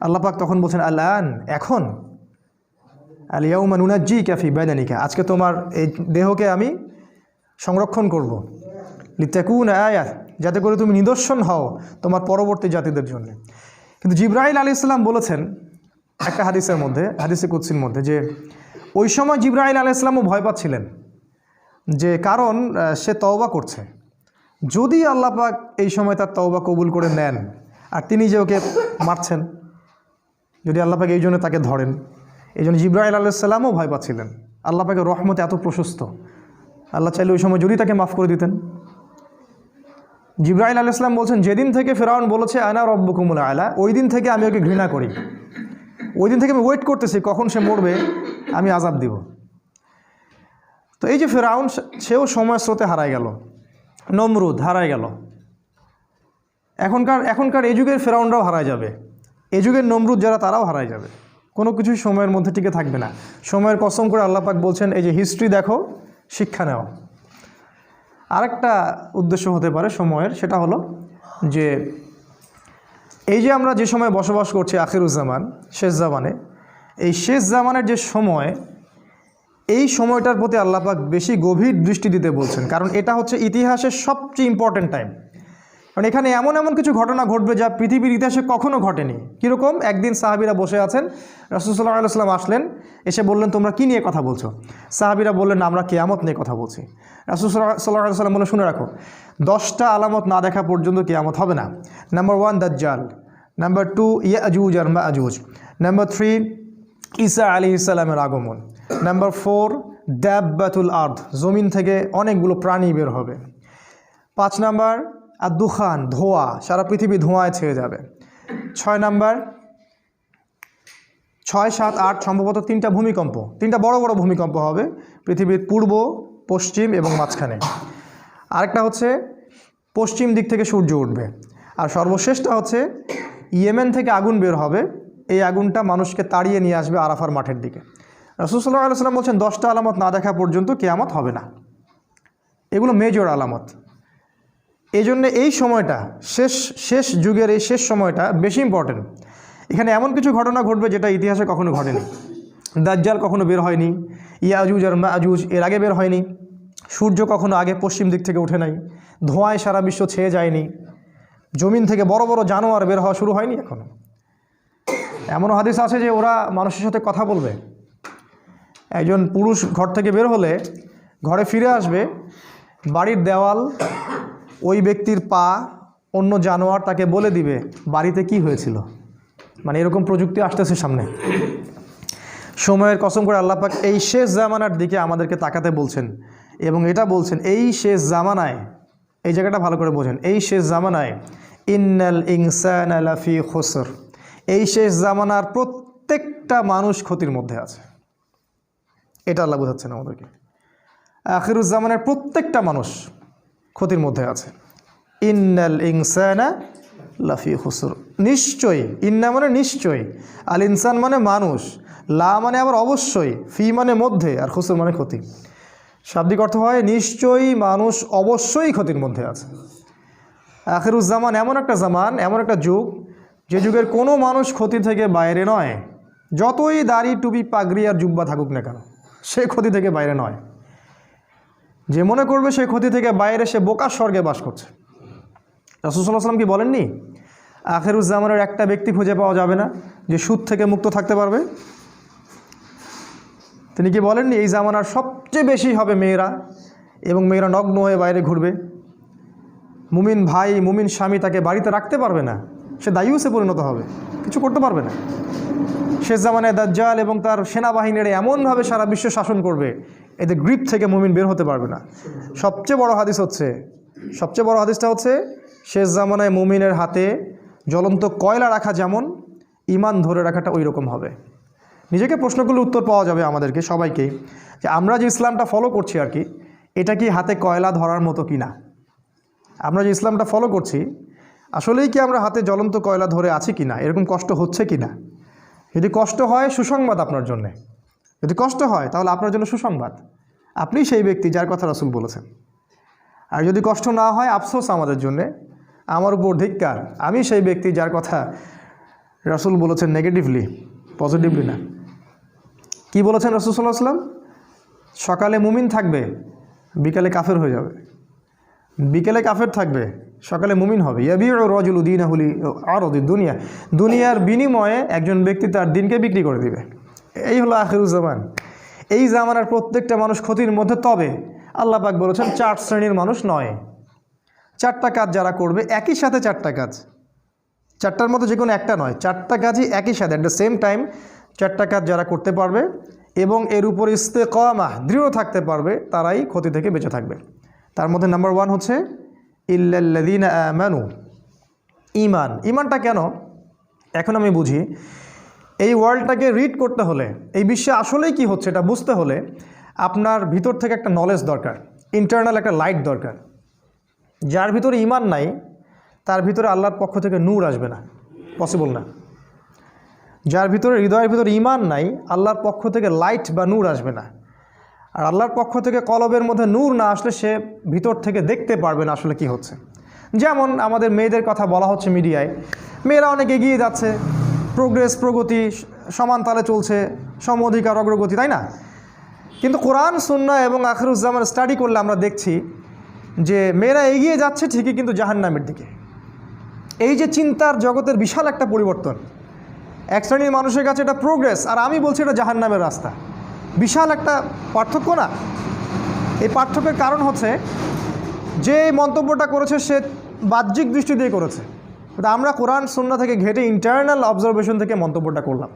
আল্লাহ পাক তখন বলছেন আল-আন, এখন, আল ইয়াউমা নুনাজ্জিকা ফি বাদানিকা, আজকে তোমার এই দেহকে আমি সংরক্ষণ করব, লিতাকুনা আয়াত, যাতে করে তুমি নিদর্শন হও তোমার পরবর্তী জাতিদের জন্য। কিন্তু জিবরাইল আলাইহিস সালাম বলেছেন একটা হাদিসের মধ্যে, হাদিসে কুদসির মধ্যে, যে ওই সময় জিবরাইল আলাইহিস সালামও ভয় পাচ্ছিলেন, যে কারণ সে তওবা করছে, যদি আল্লাহ পাক এই সময় তার তওবা কবুল করে নেন আর তিনি যে ওকে মারছেন, যদি আল্লাহ পাক এই জন্য তাকে ধরেন। এই জন্য জিবরাইল আলাইহিস সালামও ভয় পাচ্ছিলেন। আল্লাহ পাকের রহমত এত প্রশস্ত, আল্লাহ চাইলে ওই সময় যদি তাকে মাফ করে দিতেন। জিবরাইল আলাইহিস সালাম বলছেন, যেদিন থেকে ফেরাউন বলেছে আনা রব্বুকুমুল আ'লা, ওই দিন থেকে আমি ওকে ঘৃণা করি, ওই দিন থেকে আমি ওয়েট করতেছি কখন সে মরবে, আমি আযাব দিব। তো এই যে ফেরাউন, সেও সময় স্রোতে হারায় গেল, নমরুদ হারায় গেল। এখনকার এই যুগের ফেরাউনরাও হারায় যাবে, এই যুগের নমরুদ যারা তারাও হারায় যাবে, কোনো কিছুই সময়ের মধ্যে টিকে থাকবে না। সময়ের কসম করে আল্লাহ পাক বলছেন, এই যে হিস্ট্রি দেখো, শিক্ষা নেওয়া। আরেকটা উদ্দেশ্য হতে পারে সময়ের, সেটা হলো যে এই যে আমরা যে সময় বসবাস করছি আখিরুজ্জামান, শেষ জামানে, এই শেষ জামানের যে সময়, এই সময়টার প্রতি আল্লাহ পাক বেশি গভীর দৃষ্টি দিতে বলছেন, কারণ এটা হচ্ছে ইতিহাসের সবচেয়ে ইম্পর্ট্যান্ট টাইম। কারণ এখানে এমন এমন কিছু ঘটনা ঘটবে যা পৃথিবীর ইতিহাসে কখনো ঘটেনি। কীরকম? একদিন সাহাবীরা বসে আছেন, রাসূল সাল্লাল্লাহু আলাইহি ওয়াসাল্লাম আসলেন, এসে বললেন তোমরা কী নিয়ে কথা বলছো? সাহাবীরা বললেন আমরা কিয়ামত নিয়ে কথা বলছি। রাসূল সাল্লাল্লাহু আলাইহি ওয়াসাল্লাম বললেন শুনে রাখো, 10টা আলামত না দেখা পর্যন্ত কিয়ামত হবে না। নাম্বার 1 দাজ্জাল, নাম্বার 2 ইয়াজুজ আর মাজুজ, নাম্বার 3 ঈসা আলাইহিস সালামের আগমন, নাম্বার 4 দাব্বাতুল আরদ, জমিন থেকে অনেকগুলো প্রাণী বের হবে। 5 নাম্বার আর দুখান, ধোঁয়া, সারা পৃথিবী ধোঁয়ায় ছেয়ে যাবে। 6 নাম্বার, 6, 7, 8 সম্ভবত 3টা ভূমিকম্প, 3টা বড় বড় ভূমিকম্প হবে পৃথিবীর পূর্ব, পশ্চিম এবং মাঝখানে। আরেকটা হচ্ছে পশ্চিম দিক থেকে সূর্য উঠবে। আর সর্বশেষটা হচ্ছে ইয়েমেন থেকে আগুন বের হবে, এই আগুনটা মানুষকে তাড়িয়ে নিয়ে আসবে আরাফার মাঠের দিকে। রাসূল সাল্লাল্লাহু আলাইহি ওয়াসাল্লাম বলছেন 10টা আলামত না দেখা পর্যন্ত কিয়ামত হবে না। এগুলো মেজর আলামত। এই জন্য এই সময়টা, শেষ যুগের এই শেষ সময়টা বেশি ইম্পর্টেন্ট। এখানে এমন কিছু ঘটনা ঘটবে যেটা ইতিহাসে কখনো ঘটেনি। দাজ্জাল কখনো বের হয়নি, ইয়াজুজ আর মাজুজ এর আগে বের হয়নি, সূর্য কখনো আগে পশ্চিম দিক থেকে উঠে নাই, ধোঁয়ায় সারা বিশ্ব ছেয়ে যায়নি, জমিন থেকে বড় বড় জানোয়ার বের হওয়া শুরু হয়নি এখনো। এমনও হাদিস আছে যে ওরা মানুষের সাথে কথা বলবে। একজন পুরুষ ঘর থেকে বের হলে ঘরে ফিরে আসবে, বাড়ির দেওয়াল, ওই ব্যক্তির পা, অন্য জানোয়ার তাকে বলে দিবে বাড়িতে কি হয়েছিল। মানে এরকম প্রযুক্তি আসতেছে সামনে। সময়ের কসম করে আল্লাহ পাক এই শেষ জামানার দিকে আমাদেরকে তাকাতে বলছেন, এবং এটা বলছেন এই শেষ জামানায়, এই জায়গাটা ভালো করে বোঝেন, এই শেষ জামানায় ইন্নাল ইনসানা লাফি খুসর, এই শেষ জামানার প্রত্যেকটা মানুষ ক্ষতির মধ্যে আছে। এটা আল্লাহ বোঝাচ্ছেন আমাদেরকে। আখিরুজ্জামানের প্রত্যেকটা মানুষ, ক্ষতির মধ্যে আছে। ইন্নাল ইনসানা লাফি খুসর, নিশ্চয়ই, ইন্না মানে নিশ্চয়ই, আল ইনসান মানে মানুষ, লা মানে আবার অবশ্যই, ফি মানে মধ্যে, আর খুসর মানে ক্ষতি। শাব্দিক অর্থ হয় নিশ্চয়ই মানুষ অবশ্যই ক্ষতির মধ্যে আছে। আখিরুজ্জামান এমন একটা জামান, এমন একটা যুগ, যে যুগের কোনো মানুষ ক্ষতি থেকে বাইরে নয়। যতই দাড়ি টুপি পাগড়ি আর জুব্বা থাকুক না কেন, সে ক্ষতি থেকে বাইরে নয়। যে মনে করবে সে ক্ষতি থেকে বাইরে, সে বোকার স্বর্গে বাস করছে। রাসূল সাল্লাল্লাহু আলাইহি ওয়াসাল্লাম কি বলেননি, আখিরুজ্জামানের একটা ব্যক্তি খুঁজে পাওয়া যাবে না যে সুদ থেকে মুক্ত থাকতে পারবে? তিনি কি বলেননি এই জামানার সবচেয়ে বেশি হবে মেয়েরা, এবং মেয়েরা নগ্ন হয়ে বাইরে ঘুরবে। মুমিন ভাই, মুমিন স্বামী তাকে বাড়িতে রাখতে পারবে না, সে দায়ুসে পরিণত হবে, কিছু করতে পারবে না। শেষ জামানায় দাজ্জাল এবং তার সেনাবাহিনীরা এমনভাবে সারা বিশ্ব শাসন করবে, এদের গ্রিপ থেকে মুমিন বের হতে পারবে না। সবচেয়ে বড় হাদিসটা হচ্ছে শেষ জামানায় মুমিনের হাতে জ্বলন্ত কয়লা রাখা যেমন, ঈমান ধরে রাখাটা ওই রকম হবে। নিজেকে প্রশ্নগুলোর উত্তর পাওয়া যাবে আমাদেরকে সবাইকেই, যে আমরা যে ইসলামটা ফলো করছি আর কি, এটা কি হাতে কয়লা ধরার মতো কি না? আমরা যে ইসলামটা ফলো করছি, আসলেই কি আমরা হাতে জ্বলন্ত কয়লা ধরে আছি কি না? এরকম কষ্ট হচ্ছে কি না? যদি কষ্ট হয়, সুসংবাদ আপনার জন্যে। যদি কষ্ট হয়, তাহলে আপনার জন্য সুসংবাদ, আপনি সেই ব্যক্তি যার কথা রাসূল বলেছেন। আর যদি কষ্ট না হয়, আফসোস আমাদের জন্যে, আমার উপর ধিক্কার, আমি সেই ব্যক্তি যার কথা রাসূল বলেছেন নেগেটিভলি, পজিটিভলি না। কি বলেছেন রাসূল সাল্লাল্লাহু আলাইহি ওয়াসাল্লাম? সকালে মুমিন থাকবে, বিকালে কাফের হয়ে যাবে। বিকেলে কাফের থাকবে, সকালে মুমিন হবে। ইয়াবিউ রাজুলু দীনাহু লিআরদি দুনিয়া, দুনিয়ার বিনিময়ে একজন ব্যক্তি তার দিনকে বিক্রি করে দিবে। এই হলো আখিরুজ্জামান। এই জামানার প্রত্যেকটা মানুষ ক্ষতির মধ্যে। তবে আল্লাহ পাক বলেছেন 4 শ্রেণীর মানুষ নয়। 4টা কাজ যারা করবে, একই সাথে 4টা কাজ, 4টার মধ্যে যে কোনো একটা নয়, 4টা কাজই একই সাথে অ্যাট দ্য সেম টাইম, 4টা কাজ যারা করতে পারবে এবং এর উপর ইস্তেকামাহ, দৃঢ় থাকতে পারবে, তারাই ক্ষতি থেকে বেঁচে থাকবে। তার মধ্যে নাম্বার 1 হচ্ছে ইল্লাল্লাযীনা আমানু, ঈমান। ঈমানটা কেন এখন আমি বুঝি। এই ওয়ার্ল্ডটাকে রিড করতে হলে, এই বিশ্বে আসলেই কি হচ্ছে এটা বুঝতে হলে, আপনার ভিতর থেকে একটা নলেজ দরকার, ইন্টারনাল একটা লাইট দরকার। যার ভিতরে ঈমান নাই, তার ভিতরে আল্লাহর পক্ষ থেকে নূর আসবে না, পসিবল না। যার ভিতরে, হৃদয়ের ভিতরে ঈমান নাই, আল্লাহর পক্ষ থেকে লাইট বা নূর আসবে না। আর আল্লাহর পক্ষ থেকে কলবের মধ্যে নূর না আসলে সে ভিতর থেকে দেখতে পারবে না আসলে কি হচ্ছে। যেমন আমাদের মেয়েদের কথা বলা হচ্ছে মিডিয়ায়, মেয়েরা অনেক এগিয়ে যাচ্ছে, প্রোগ্রেস, প্রগতি সমান তালে চলছে, সম অধিকার, অগ্রগতি, তাই না? কিন্তু কোরআন, সুন্নাহ এবং আখিরুজ্জামান স্টাডি করলে আমরা দেখছি যে মেয়েরা এগিয়ে যাচ্ছে ঠিকই, কিন্তু জাহান্নামের দিকে। এই যে চিন্তার জগতের বিশাল একটা পরিবর্তন, এক শ্রেণীর মানুষের কাছে এটা প্রোগ্রেস, আর আমি বলছি এটা জাহান্নামের রাস্তা। বিশাল একটা পার্থক্য না? এই পার্থক্যের কারণ হচ্ছে যে মন্তব্যটা করেছে সে বাহ্যিক দৃষ্টি দিয়ে করেছে, কিন্তু আমরা কোরআন সুন্নাহ থেকে ঘেটে ইন্টারনাল অবজারভেশন থেকে মন্তব্যটা করলাম।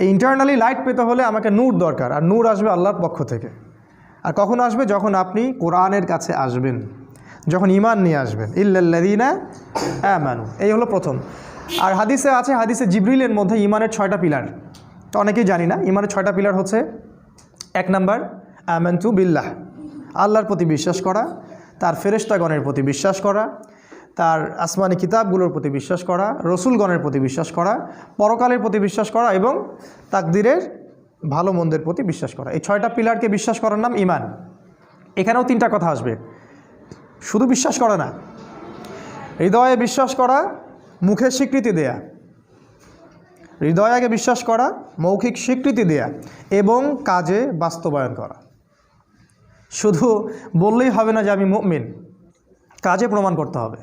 এই ইন্টারনালি লাইট পেতে হলে আমাকে নূর দরকার, আর নূর আসবে আল্লাহর পক্ষ থেকে। আর কখন আসবে? যখন আপনি কোরআনের কাছে আসবেন, যখন ঈমান নিয়ে আসবেন। ইল্লাল্লাযীনা আমানু, এই হলো প্রথম। আর হাদিসে আছে, হাদিসে জিবরিলের মধ্যে ঈমানের 6টা পিলার, তো অনেকেই জানি না। ঈমানের 6টা পিলার হচ্ছে, 1 নাম্বার আমানতু বিল্লাহ, আল্লাহর প্রতি বিশ্বাস করা, তার ফেরেশতাগণের প্রতি বিশ্বাস করা, তার আসমানি কিতাবগুলোর প্রতি বিশ্বাস করা, রসুলগণের প্রতি বিশ্বাস করা, পরকালের প্রতি বিশ্বাস করা এবং তাকদিরের ভালো মন্দের প্রতি বিশ্বাস করা। এই 6টা পিলারকে বিশ্বাস করার নাম ঈমান। এখানেও 3টা কথা আসবে, শুধু বিশ্বাস করা না, হৃদয়ে বিশ্বাস করা, মুখে স্বীকৃতি দেয়া। হৃদয়ে আগে বিশ্বাস করা, মৌখিক স্বীকৃতি দেয়া এবং কাজে বাস্তবায়ন করা। শুধু বললেই হবে না যে আমি মুমিন, কাজে প্রমাণ করতে হবে।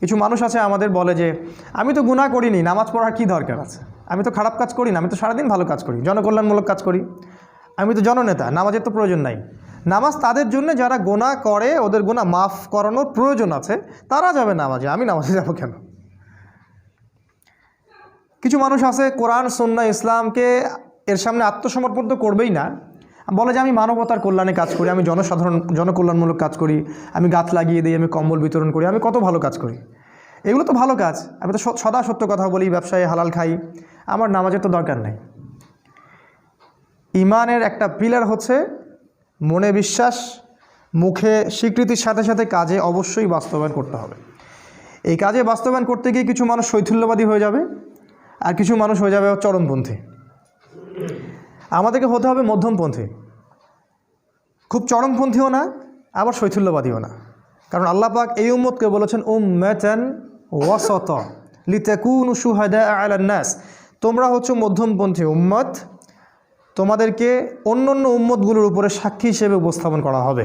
কিছু মানুষ আছে আমাদের বলে যে আমি তো গুনাহ করিনি, নামাজ পড়ার কী দরকার আছে, আমি তো খারাপ কাজ করি না, আমি তো সারাদিন ভালো কাজ করি, জনকল্যাণমূলক কাজ করি, আমি তো জননেতা, নামাজের তো প্রয়োজন নাই। নামাজ তাদের জন্য যারা গুনাহ করে, ওদের গুনাহ মাফ করানোর প্রয়োজন আছে, তারা যাবে নামাজে, আমি নামাজে যাব কেন? কিছু মানুষ আছে কোরআন, সুন্নাহ, ইসলামকে এর সামনে আত্মসমর্পণ তো করবেই না, বলে যে আমি মানবতার কল্যাণে কাজ করি, আমি জনকল্যাণমূলক কাজ করি, আমি গাছ লাগিয়ে দিই, আমি কম্বল বিতরণ করি, আমি কত ভালো কাজ করি। এগুলো তো ভালো কাজ, আমি তো সদা সত্য কথা বলি, ব্যবসায় হালাল খাই, আমার নামাজের তো দরকার নাই। ঈমানের একটা পিলার হচ্ছে মনে বিশ্বাস, মুখে স্বীকৃতির সাথে সাথে কাজে অবশ্যই বাস্তবায়ন করতে হবে। এই কাজে বাস্তবায়ন করতে গিয়ে কিছু মানুষ শৈথিল্যবাদী হয়ে যাবে, আর কিছু মানুষ হয়ে যাবে চরমপন্থী। আমাদেরকে হতে হবে মধ্যমপন্থী, খুব চরমপন্থীও না, আবার শৈথিল্যবাদীও না। কারণ আল্লাহ পাক এই উম্মতকে বলেছেন উম্মাতান ওয়াসাতা লিতাকুনু শুহাদা আলান নাস, তোমরা হচ্ছে মধ্যমপন্থী উম্মত, তোমাদেরকে অন্য অন্য উম্মতগুলোর উপরে সাক্ষী হিসেবে উপস্থাপন করা হবে।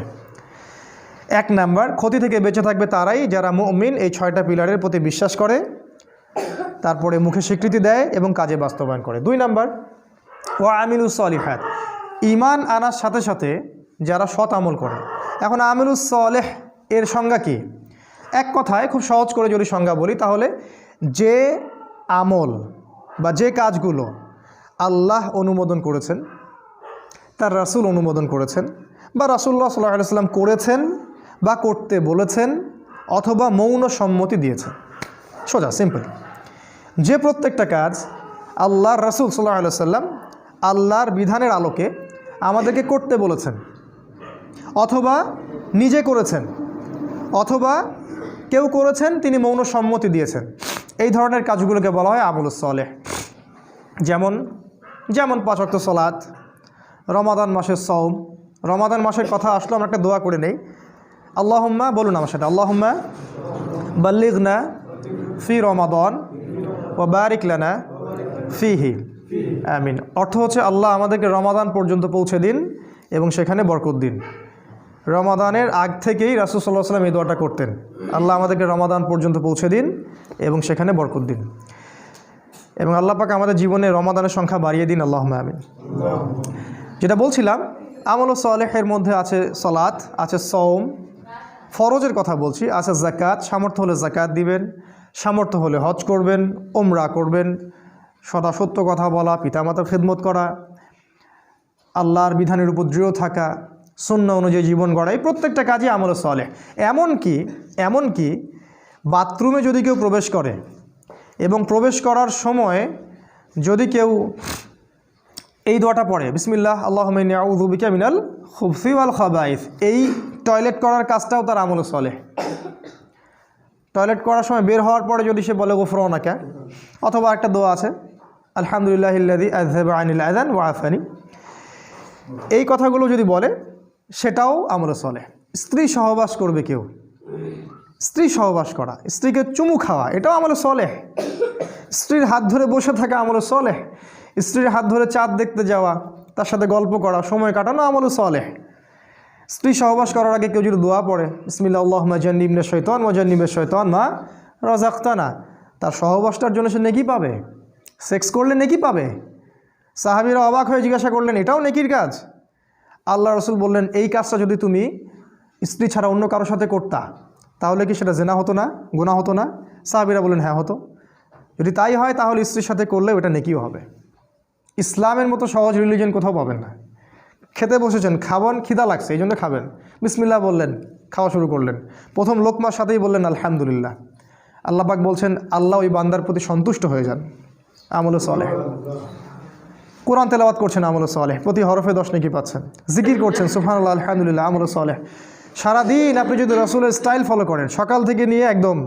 1 নাম্বার, ক্ষতি থেকে বেঁচে থাকবে তারাই যারা মুমিন, এই 6টা পিলারের প্রতি বিশ্বাস করে, তারপরে মুখে স্বীকৃতি দেয় এবং কাজে বাস্তবায়ন করে। 2 নাম্বার, ওয়া আমিলুস সলিহাত, ঈমান আনার সাথে সাথে যারা সৎ আমল করে। এখন আমিলুস সলেহ এর সংজ্ঞা কি? এক কথায় খুব সহজ করে যদি সংজ্ঞা বলি, তাহলে যে আমল বা যে কাজগুলো আল্লাহ অনুমোদন করেছেন, তার রাসূল অনুমোদন করেছেন, বা রাসূলুল্লাহ সাল্লাল্লাহু আলাইহি ওয়াসাল্লাম করেছেন বা করতে বলেছেন, অথবা মৌন সম্মতি দিয়েছেন। সোজা সিম্পল। যে প্রত্যেকটা কাজ আল্লাহর রাসূল সাল্লাল্লাহু আলাইহি ওয়াসাল্লাম আল্লাহর বিধানের আলোকে আমাদেরকে করতে বলেছেন, অথবা নিজে করেছেন, অথবা কেউ করেছেন তিনি মৌন সম্মতি দিয়েছেন, এই ধরনের কাজগুলোকে বলা হয় আমলুস সলেহ। যেমন 5 ওয়াক্ত সালাত, রমাদান মাসের সওম। রমাদান মাসের কথা আসলো, আমরা একটা দোয়া করে নেই। আল্লাহুম্মা, বলুন আমার সাথে, আল্লাহুম্মা বাল্লিগনা ফি রমাদান ওয়া বারিক লানা ফিহি, আমিন। অর্থ হচ্ছে আল্লাহ আমাদেরকে রমাদান পর্যন্ত পৌঁছে দিন এবং সেখানে বরকত দিন। রমাদানের আগ থেকেই রাসূল সাল্লাল্লাহু আলাইহি ওয়াসাল্লাম এই দোয়াটা করতেন, আল্লাহ আমাদেরকে রমাদান পর্যন্ত পৌঁছে দিন এবং সেখানে বরকত দিন। এবং আল্লাহ পাক আমাদের জীবনে রমাদানের সংখ্যা বাড়িয়ে দিন, আল্লাহুম্মা আমিন। যেটা বলছিলাম, আমল সালেহের মধ্যে আছে সালাত, আছে সওম, ফরজের কথা বলছি, আছে যাকাত, সামর্থ্য হলে যাকাত দিবেন, সামর্থ্য হলে হজ করবেন, উমরা করবেন, সদা সত্য কথা বলা, পিতামাতার খেদমত করা, আল্লাহর বিধানের উপর দৃঢ় থাকা, সুন্নাহ অনুযায়ী জীবন গড়া, এই প্রত্যেকটা কাজই আমল সালেহ। এমনকি বাথরুমে যদি কেউ প্রবেশ করে এবং প্রবেশ করার সময় যদি কেউ এই দোয়াটা পড়ে, বিসমিল্লাহ আল্লাহুম্মা ইন্নী আউযু বিকা মিনাল খুবসি ওয়াল খাবাইস, এই টয়লেট করার কাজটাও তার আমল সালেহ। টয়লেট করার সময় বের হওয়ার পরে যদি সে বলে গুফরানাকা, অথবা একটা দোয়া আছে আলহামদুলিল্লাহিল্লাযী আযহাবা আনিল আযান ওয়া আফানি, এই কথাগুলো যদি বলে সেটাও আমল সালেহ। স্ত্রী সহবাস করবে কেউ, স্ত্রী সহবাস করা, স্ত্রীকে চুমু খাওয়া, এটাও আমল সালেহ। স্ত্রীর হাত ধরে বসে থাকা আমল সালেহ। স্ত্রীর হাত ধরে চাঁদ দেখতে যাওয়া, তার সাথে গল্প করা, সময় কাটানো আমল সালেহ। স্ত্রী সহবাস করার আগে কেউ যদি দোয়া পড়ে, বিসমিল্লাহ আল্লাহুম্মা জান্নিবনা শাইতান ওয়া জান্নিবিশ শাইতান মা রাযাকতানা, তার সহবাসটার জন্য সে নেকি পাবে, সেক্স করলে নেকি পাবে। সাহাবীরা অবাক হয়ে জিজ্ঞাসা করলেন, এটাও নেকির কাজ? আল্লাহ রাসূল বললেন, এই কাজটা যদি তুমি স্ত্রী ছাড়া অন্য কারোর সাথে করতা, তাহলে কি সেটা জেনা হতো না, গুনাহ হতো না? সাহাবীরা বললেন, হ্যাঁ হতো। যদি তাই হয় তাহলে স্ত্রীর সাথে করলে ওটা নেকিও হবে। ইসলামের মতো সহজ রিলিজিয়ন কোথাও পাবেন না। খেতে বসেছেন, খাবেন, খিদা লাগছে, এই জন্য খাবেন, বিসমিল্লাহ বললেন, খাওয়া শুরু করলেন, প্রথম লোকমার সাথেই বললেন আলহামদুলিল্লাহ। আল্লাহ পাক বলছেন আল্লাহ ওই বান্দার প্রতি সন্তুষ্ট হয়ে যান, আমল সালেহ। কোরআন তেলাওয়াত করছেন, আমল সালেহ, প্রতি হরফে 10 নেকি পাচ্ছেন। জিকির করছেন, সুবহানাল্লাহ আলহামদুলিল্লাহ, আমল সালেহ। সারাদিন আপনি যদি রাসূলের স্টাইল ফলো করেন, সকাল থেকে নিয়ে একদম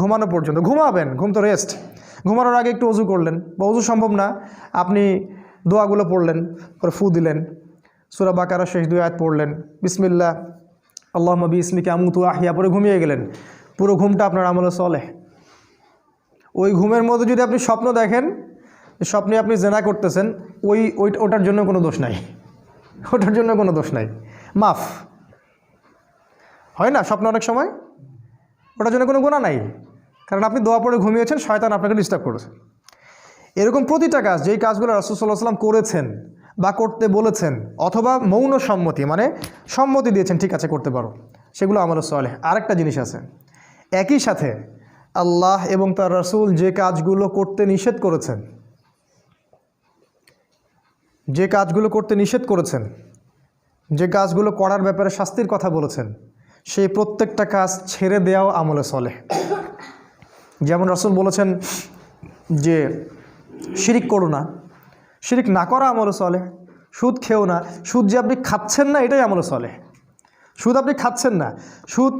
ঘুমানো পর্যন্ত, ঘুমাবেন, ঘুম তো রেস্ট, ঘুমানোর আগে একটু ওযু করলেন, বা ওযু সম্ভব না আপনি দোয়াগুলো পড়লেন, পরে ফু দিলেন, সূরা বাকারার শেষ 2 আয়াত পড়লেন, বিসমিল্লাহ আল্লাহুম্মা বিইসমিকা আমুতু ওয়া আহইয়া, পরে ঘুমিয়ে গেলেন। পুরো ঘুমটা আপনার আমল সালেহ। ওই ঘুমের মধ্যে যদি আপনি স্বপ্ন দেখেন, স্বপ্নে আপনি জেনা করতেছেন, ওটার জন্য কোনো দোষ নাই, ওটার জন্য কোনো দোষ নাই, মাফ হয় না স্বপ্ন অনেক সময়, ওটার জন্য কোনো গুনাহ নাই, কারণ আপনি দোয়া পড়ে ঘুমিয়েছেন, শয়তান আপনাকে ডিস্টার্ব করেছে। এরকম প্রতিটা কাজ, যেই কাজগুলো রাসূল সাল্লাল্লাহু আলাইহি ওয়াসাল্লাম করেছেন বা করতে বলেছেন, অথবা মৌন সম্মতি মানে সম্মতি দিয়েছেন, ঠিক আছে করতে পারো, সেগুলো আমল সালেহ। আরেকটা জিনিস আছে, একই সাথে আল্লাহ এবং তার রাসূল যে কাজগুলো করতে নিষেধ করেছেন, যে কাজগুলো করার ব্যাপারে শাস্তির কথা বলেছেন, সেই প্রত্যেকটা কাজ ছেড়ে দেওয়াও আমলে সালেহ। যেমন রাসূল বলেছেন যে শিরিক করো না, শিরিক না করা আমল সালেহ। সুদ খেও না, সুদ যে আপনি খাচ্ছেন না এটাই আমল সালেহ। সুদ আপনি খাচ্ছেন না, সুদ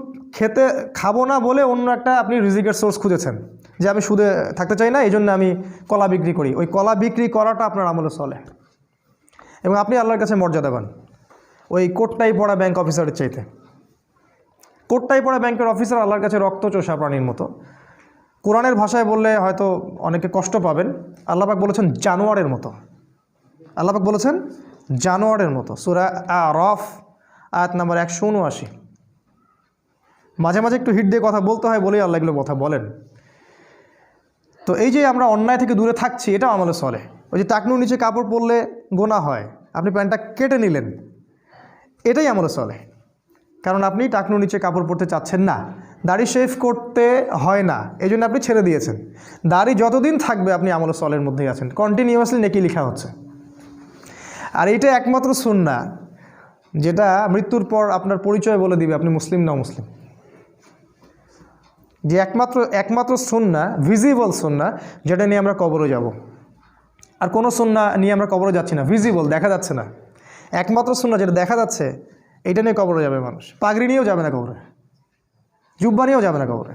খাবো না বলে অন্য একটা আপনি রিজিকের সোর্স খুঁজেছেন, যে আমি সুদে থাকতে চাই না, এই জন্য আমি কলা বিক্রি করি। ওই কলা বিক্রি করাটা আপনার আমলে চলে, এবং আপনি আল্লাহর কাছে মর্যাদা পান ওই কোটটাই পড়া ব্যাংক অফিসারের চাইতে। কোটটাই পড়া ব্যাংকের অফিসার আল্লাহর কাছে রক্তচোষা প্রাণীর মতো। কোরআনের ভাষায় বললে হয়তো অনেকে কষ্ট পাবেন, আল্লাহ পাক বলেছেন জানোয়ারের মতো। আল্লাহ পাক বলেছেন জানোয়ারের মতো, সূরা আরাফ আয়াত নাম্বার 179। মাঝে মাঝে একটু হিট দিয়ে কথা বলতে হয় বলেই আল্লাহ এগুলো কথা বলেন। তো এই যে আমরা অন্যায় থেকে দূরে থাকছি, এটাও আমলে চলে। ওই যে টাকনুর নিচে কাপড় পরলে গোনা হয়, আপনি প্যান্টটা কেটে নিলেন, এটাই আমলে চলে, কারণ আপনি টাকনুর নিচে কাপড় পরতে চাচ্ছেন না, দাড়ি শেভ করতে হয় না, এই জন্য আপনি ছেড়ে দিয়েছেন। দাড়ি যতদিন থাকবে আপনি আমলে চলের মধ্যেই আছেন, কন্টিনিউয়াসলি নেকি লেখা হচ্ছে। আর এইটা একমাত্র সুন্নাহ যেটা মৃত্যুর পর আপনার পরিচয় বলে দিবে আপনি মুসলিম না মুসলিম। যে একমাত্র সুন্নাহ, ভিজিবল সুন্নাহ, যেটা নিয়ে আমরা কবরে যাব। আর কোনো সুন্নাহ নিয়ে আমরা কবরে যাচ্ছি না, ভিজিবল, দেখা যাচ্ছে না। একমাত্র সুন্নাহ যেটা দেখা যাচ্ছে, এইটা নিয়ে কবরে যাবে মানুষ। পাগড়ি নিয়েও যাবে না কবরে, জুব্বা নিয়েও যাবে না কবরে।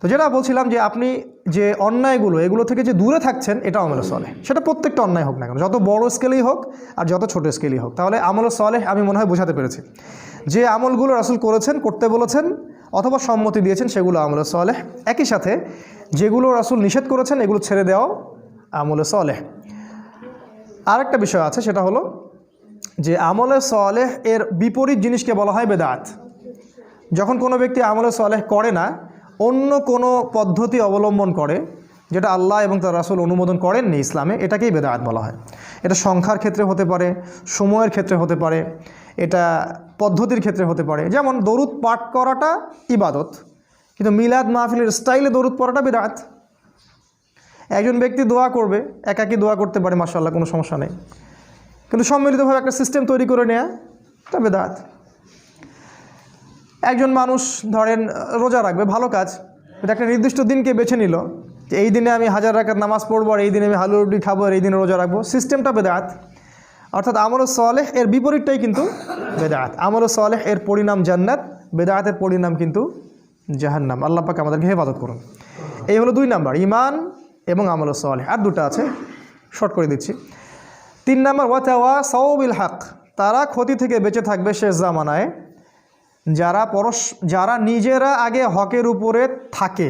তো যেটা বলছিলাম যে আপনি যে অন্যায়গুলো, এগুলো থেকে যে দূরে থাকছেন, এটা আমলে চলে। সেটা প্রত্যেকটা অন্যায় হোক না কেন, যত বড় স্কেলেই হোক আর যত ছোট স্কেলেই হোক। তাহলে আমলে চলে আমি মনে হয় বোঝাতে পেরেছি। যে আমলগুলো রাসূল করেছেন, করতে বলেছেন অথবা সম্মতি দিয়েছেন, সেগুলো আমলে চলে। একই সাথে যেগুলো রাসূল নিষেধ করেছেন, এগুলো ছেড়ে দেওয়াও আমলে চলে। আরেকটা বিষয় আছে, সেটা হলো যে আমলে সালেহ এর বিপরীত জিনিসকে বলা হয় বেদাত। যখন কোনো ব্যক্তি আমলে সালেহ করে না, অন্য কোনো পদ্ধতি অবলম্বন করে যেটা আল্লাহ এবং তার রাসূল অনুমোদন করেননি ইসলামে, এটাকেই বেদাত বলা হয়। এটা সংখ্যার ক্ষেত্রে হতে পারে, সময়ের ক্ষেত্রে হতে পারে, এটা পদ্ধতির ক্ষেত্রে হতে পারে। যেমন দরুদ পাঠ করাটা ইবাদত, কিন্তু মিলাদ মাহফিলের স্টাইলে দরুদ পড়াটা বেদাত। একজন ব্যক্তি দোয়া করবে, একাকী দোয়া করতে পারে, মাশাআল্লাহ, কোনো সমস্যা নেই, কিন্তু সম্মিলিতভাবে একটা সিস্টেম তৈরি করে নেওয়া, এটা বেদাত। একজন মানুষ ধরেন রোজা রাখবে, ভালো কাজ, এটা একটা নির্দিষ্ট দিনকে বেছে নিল যে এই দিনে আমি 1000 রাকাত নামাজ পড়বো, আর এই দিনে আমি হালুয়া রুটি খাবো, আর এই দিনে রোজা রাখবো, সিস্টেমটা বেদাত। অর্থাৎ আমলে সালেহ এর বিপরীতটাই কিন্তু বেদাত। আমলে সালেহ এর পরিণাম জান্নাত, বেদাতের পরিণাম কিন্তু জাহান্নাম। আল্লাহ পাক আমাদেরকে হেফাজত করুন। এই হলো 2 নাম্বার, ঈমান এবং আমলে সালেহ। আর দুটো আছে, শর্ট করে দিচ্ছি। 3 নাম্বার ওয়াতাওয়াসাউ বিল হক, তারা ক্ষতি থেকে বেঁচে থাকবে শেষ জামানায় যারা নিজেরা আগে হকের উপরে থাকে,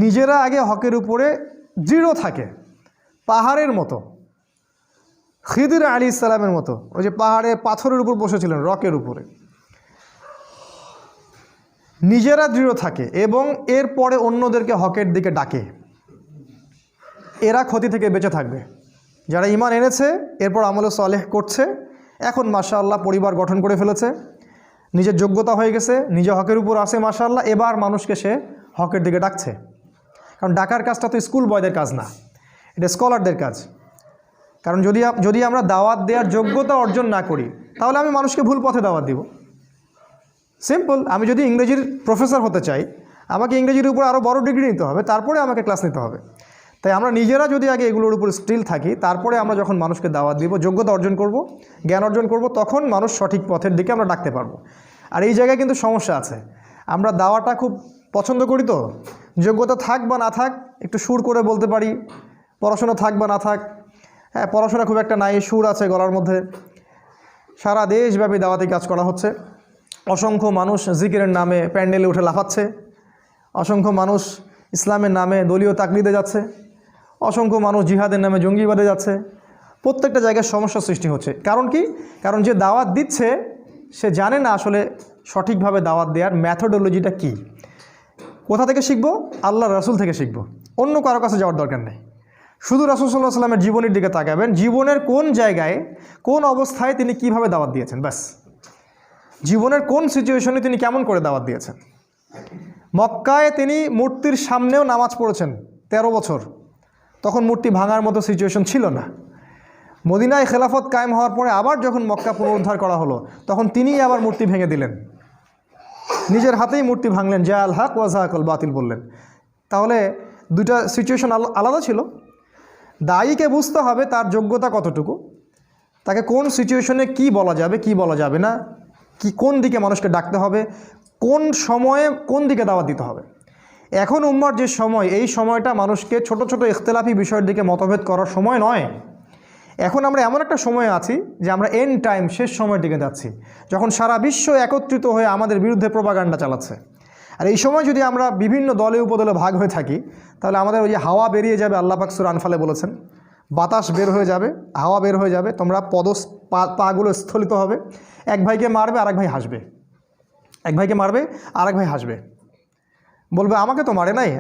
নিজেরা আগে হকের উপরে দৃঢ় থাকে, পাহাড়ের মতো, খিদির আলাইহিস সালামের মতো। ওই যে পাহাড়ে পাথরের উপর বসেছিলেন, রকের উপরে, নিজেরা দৃঢ় থাকে এবং এরপরে অন্যদেরকে হকের দিকে ডাকে, এরা ক্ষতি থেকে বেঁচে থাকবে। যারা ঈমান এনেছে, এরপর আমলে সালেহ করছে, এখন মাশাআল্লাহ পরিবার গঠন করে ফেলেছে, নিজের যোগ্যতা হয়ে গেছে, নিজে হকের উপর আসে মাশাআল্লাহ, এবার মানুষকে সে হকের দিকে ডাকছে। কারণ ডাকার কাজটা তো স্কুল বয়দের কাজ না, এটা স্কলারদের কাজ। কারণ যদি আমরা দাওয়াত দেওয়ার যোগ্যতা অর্জন না করি, তাহলে আমি মানুষকে ভুল পথে দাওয়াত দিব। সিম্পল। আমি যদি ইংরেজির প্রফেসর হতে চাই, আমাকে ইংরেজির উপর আরও বড় ডিগ্রি নিতে হবে, তারপরে আমাকে ক্লাস নিতে হবে। তাই আমরা নিজেরা যদি আগে এগুলোর উপর স্টিল থাকি, তারপরে আমরা যখন মানুষকে দাওয়াত দিব, যোগ্যতা অর্জন করব, জ্ঞান অর্জন করব, তখন মানুষ সঠিক পথের দিকে আমরা ডাকতে পারবো। আর এই জায়গায় কিন্তু সমস্যা আছে, আমরা দাওয়াটা খুব পছন্দ করি, তো যোগ্যতা থাক বা না থাক একটু সুর করে বলতে পারি, পড়াশোনা থাক বা না থাক, হ্যাঁ পড়াশোনা খুব একটা নাই, সুর আছে গলার মধ্যে। সারা দেশব্যাপী দাওয়াতি কাজ করা হচ্ছে, অসংখ্য মানুষ জিকিরের নামে প্যান্ডেলে উঠে লাফাচ্ছে, অসংখ্য মানুষ ইসলামের নামে দলীয় তাকলিদে যাচ্ছে, অসংখ্য মানুষ জিহাদের নামে জঙ্গিবাদে যাচ্ছে। প্রত্যেকটা জায়গায় সমস্যা সৃষ্টি হচ্ছে। কারণ কি? কারণ যে দাওয়াত দিচ্ছে সে জানে না আসলে সঠিকভাবে দাওয়াত দেওয়ার ম্যাথোডোলজিটা কি। কোথা থেকে শিখব? আল্লাহর রাসূল থেকে শিখব, অন্য কারো কাছে যাওয়ার দরকার নেই। শুধু রাসূল সাল্লাল্লাহু আলাইহি ওয়াসাল্লামের জীবনের দিকে তাকাবেন, জীবনের কোন জায়গায় কোন অবস্থায় তিনি কিভাবে দাওয়াত দিয়েছেন, ব্যাস। জীবনের কোন সিচুয়েশনে তিনি কেমন করে দাওয়াত দিয়েছেন। মক্কায় তিনি মূর্তির সামনেও নামাজ পড়েছেন 13 বছর, তখন মূর্তি ভাঙার মতো সিচুয়েশন ছিল না। মদিনায় খেলাফত কায়েম হওয়ার পরে আবার যখন মক্কা পুনরুদ্ধার করা হলো, তখন তিনিই আবার মূর্তি ভেঙে দিলেন, নিজের হাতেই মূর্তি ভাঙলেন, জা আল হক ওয়া যাহাকাল বাতিল বললেন। তাহলে দুইটা সিচুয়েশন আলাদা ছিল। দায়ীকে বুঝতে হবে তার যোগ্যতা কতটুকু, তাকে কোন সিচুয়েশনে কি বলা যাবে কি বলা যাবে না, কোন দিকে মানুষকে ডাকতে হবে, কোন সময়ে কোন দিকে দাওয়াত দিতে হবে। এখন উম্মার যে সময়, এই সময়টা মানুষকে ছোট ছোট ইখতিলাফি বিষয়ের দিকে মতভেদ করার সময় নয়। এখন আমরা এমন একটা সময়ে আছি যে আমরা এন্ড টাইম, শেষ সময়ের দিকে যাচ্ছি, যখন সারা বিশ্ব একত্রিত হয়ে আমাদের বিরুদ্ধে প্রোপাগান্ডা চালাচ্ছে। আর এই সময় যদি আমরা বিভিন্ন দলে উপদলে ভাগ হয়ে থাকি, তাহলে আমাদের ওই যে হাওয়া বেরিয়ে যাবে, আল্লাহ পাক সূরা আনফালে বলেছেন, বাতাস বের হয়ে যাবে, হাওয়া বের হয়ে যাবে, তোমরা পাগুলো স্থলিত হবে, এক ভাইকে মারবে আরেক ভাই হাসবে, এক ভাইকে মারবে আরেক ভাই হাসবে, বলবে আমাকে তো মারে নাই,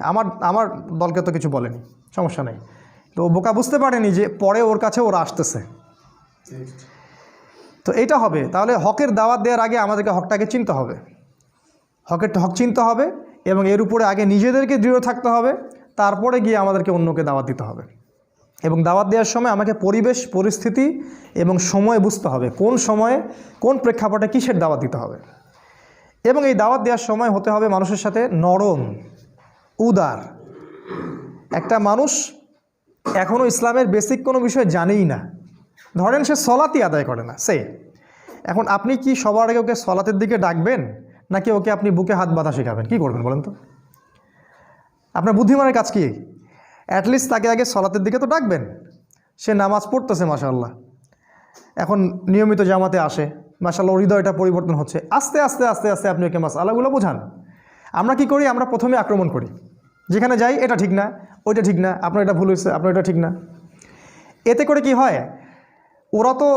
আমার দলকে তো কিছু বলেনি, সমস্যা নেই। তো বোকা বুঝতে পারেনি যে পরে ওর কাছে ওরা আসতেছে। তো এইটা হবে। তাহলে হকের দাওয়াত দেওয়ার আগে আমাদেরকে হকটাকে চিনতে হবে, হক চিনতে হবে, এবং এর উপরে আগে নিজেদেরকে দৃঢ় থাকতে হবে, তারপরে গিয়ে আমাদেরকে অন্যকে দাওয়াত দিতে হবে। এবং দাওয়াত দেওয়ার সময় আমাকে পরিবেশ, পরিস্থিতি এবং সময় বুঝতে হবে, কোন সময়ে কোন প্রেক্ষাপটে কিসের দাওয়াত দিতে হবে। এবং এই দাওয়াত দেওয়ার সময় হতে হবে মানুষের সাথে নরম, উদার। একটা মানুষ এখনও ইসলামের বেসিক কোনো বিষয় জানেই না, ধরেন সে সলাতই আদায় করে না, এখন আপনি কি সবার আগে ওকে সলাতের দিকে ডাকবেন, নাকি ওকে আপনি বুকে হাত বাঁধা শেখাবেন? কী করবেন বলেন তো? আপনার বুদ্ধিমানের কাজ কি? অ্যাটলিস্ট তাকে আগে সলাতের দিকে তো ডাকবেন। সে নামাজ পড়তেছে মাশাআল্লাহ, এখন নিয়মিত জামাতে আসে, মাশাআল্লাহ হৃদয়টা পরিবর্তন হচ্ছে, আস্তে আস্তে আস্তে আস্তে আপনি ওকে মাসআলাগুলো বোঝান। আমরা কি করি? আমরা প্রথমে আক্রমণ করি, যেখানে যাই এটা ঠিক না, ওইটা ঠিক না, আপনার এটা ভুল হয়েছে, আপনার এটা ঠিক না। এতে করে কি হয়, ওরা তো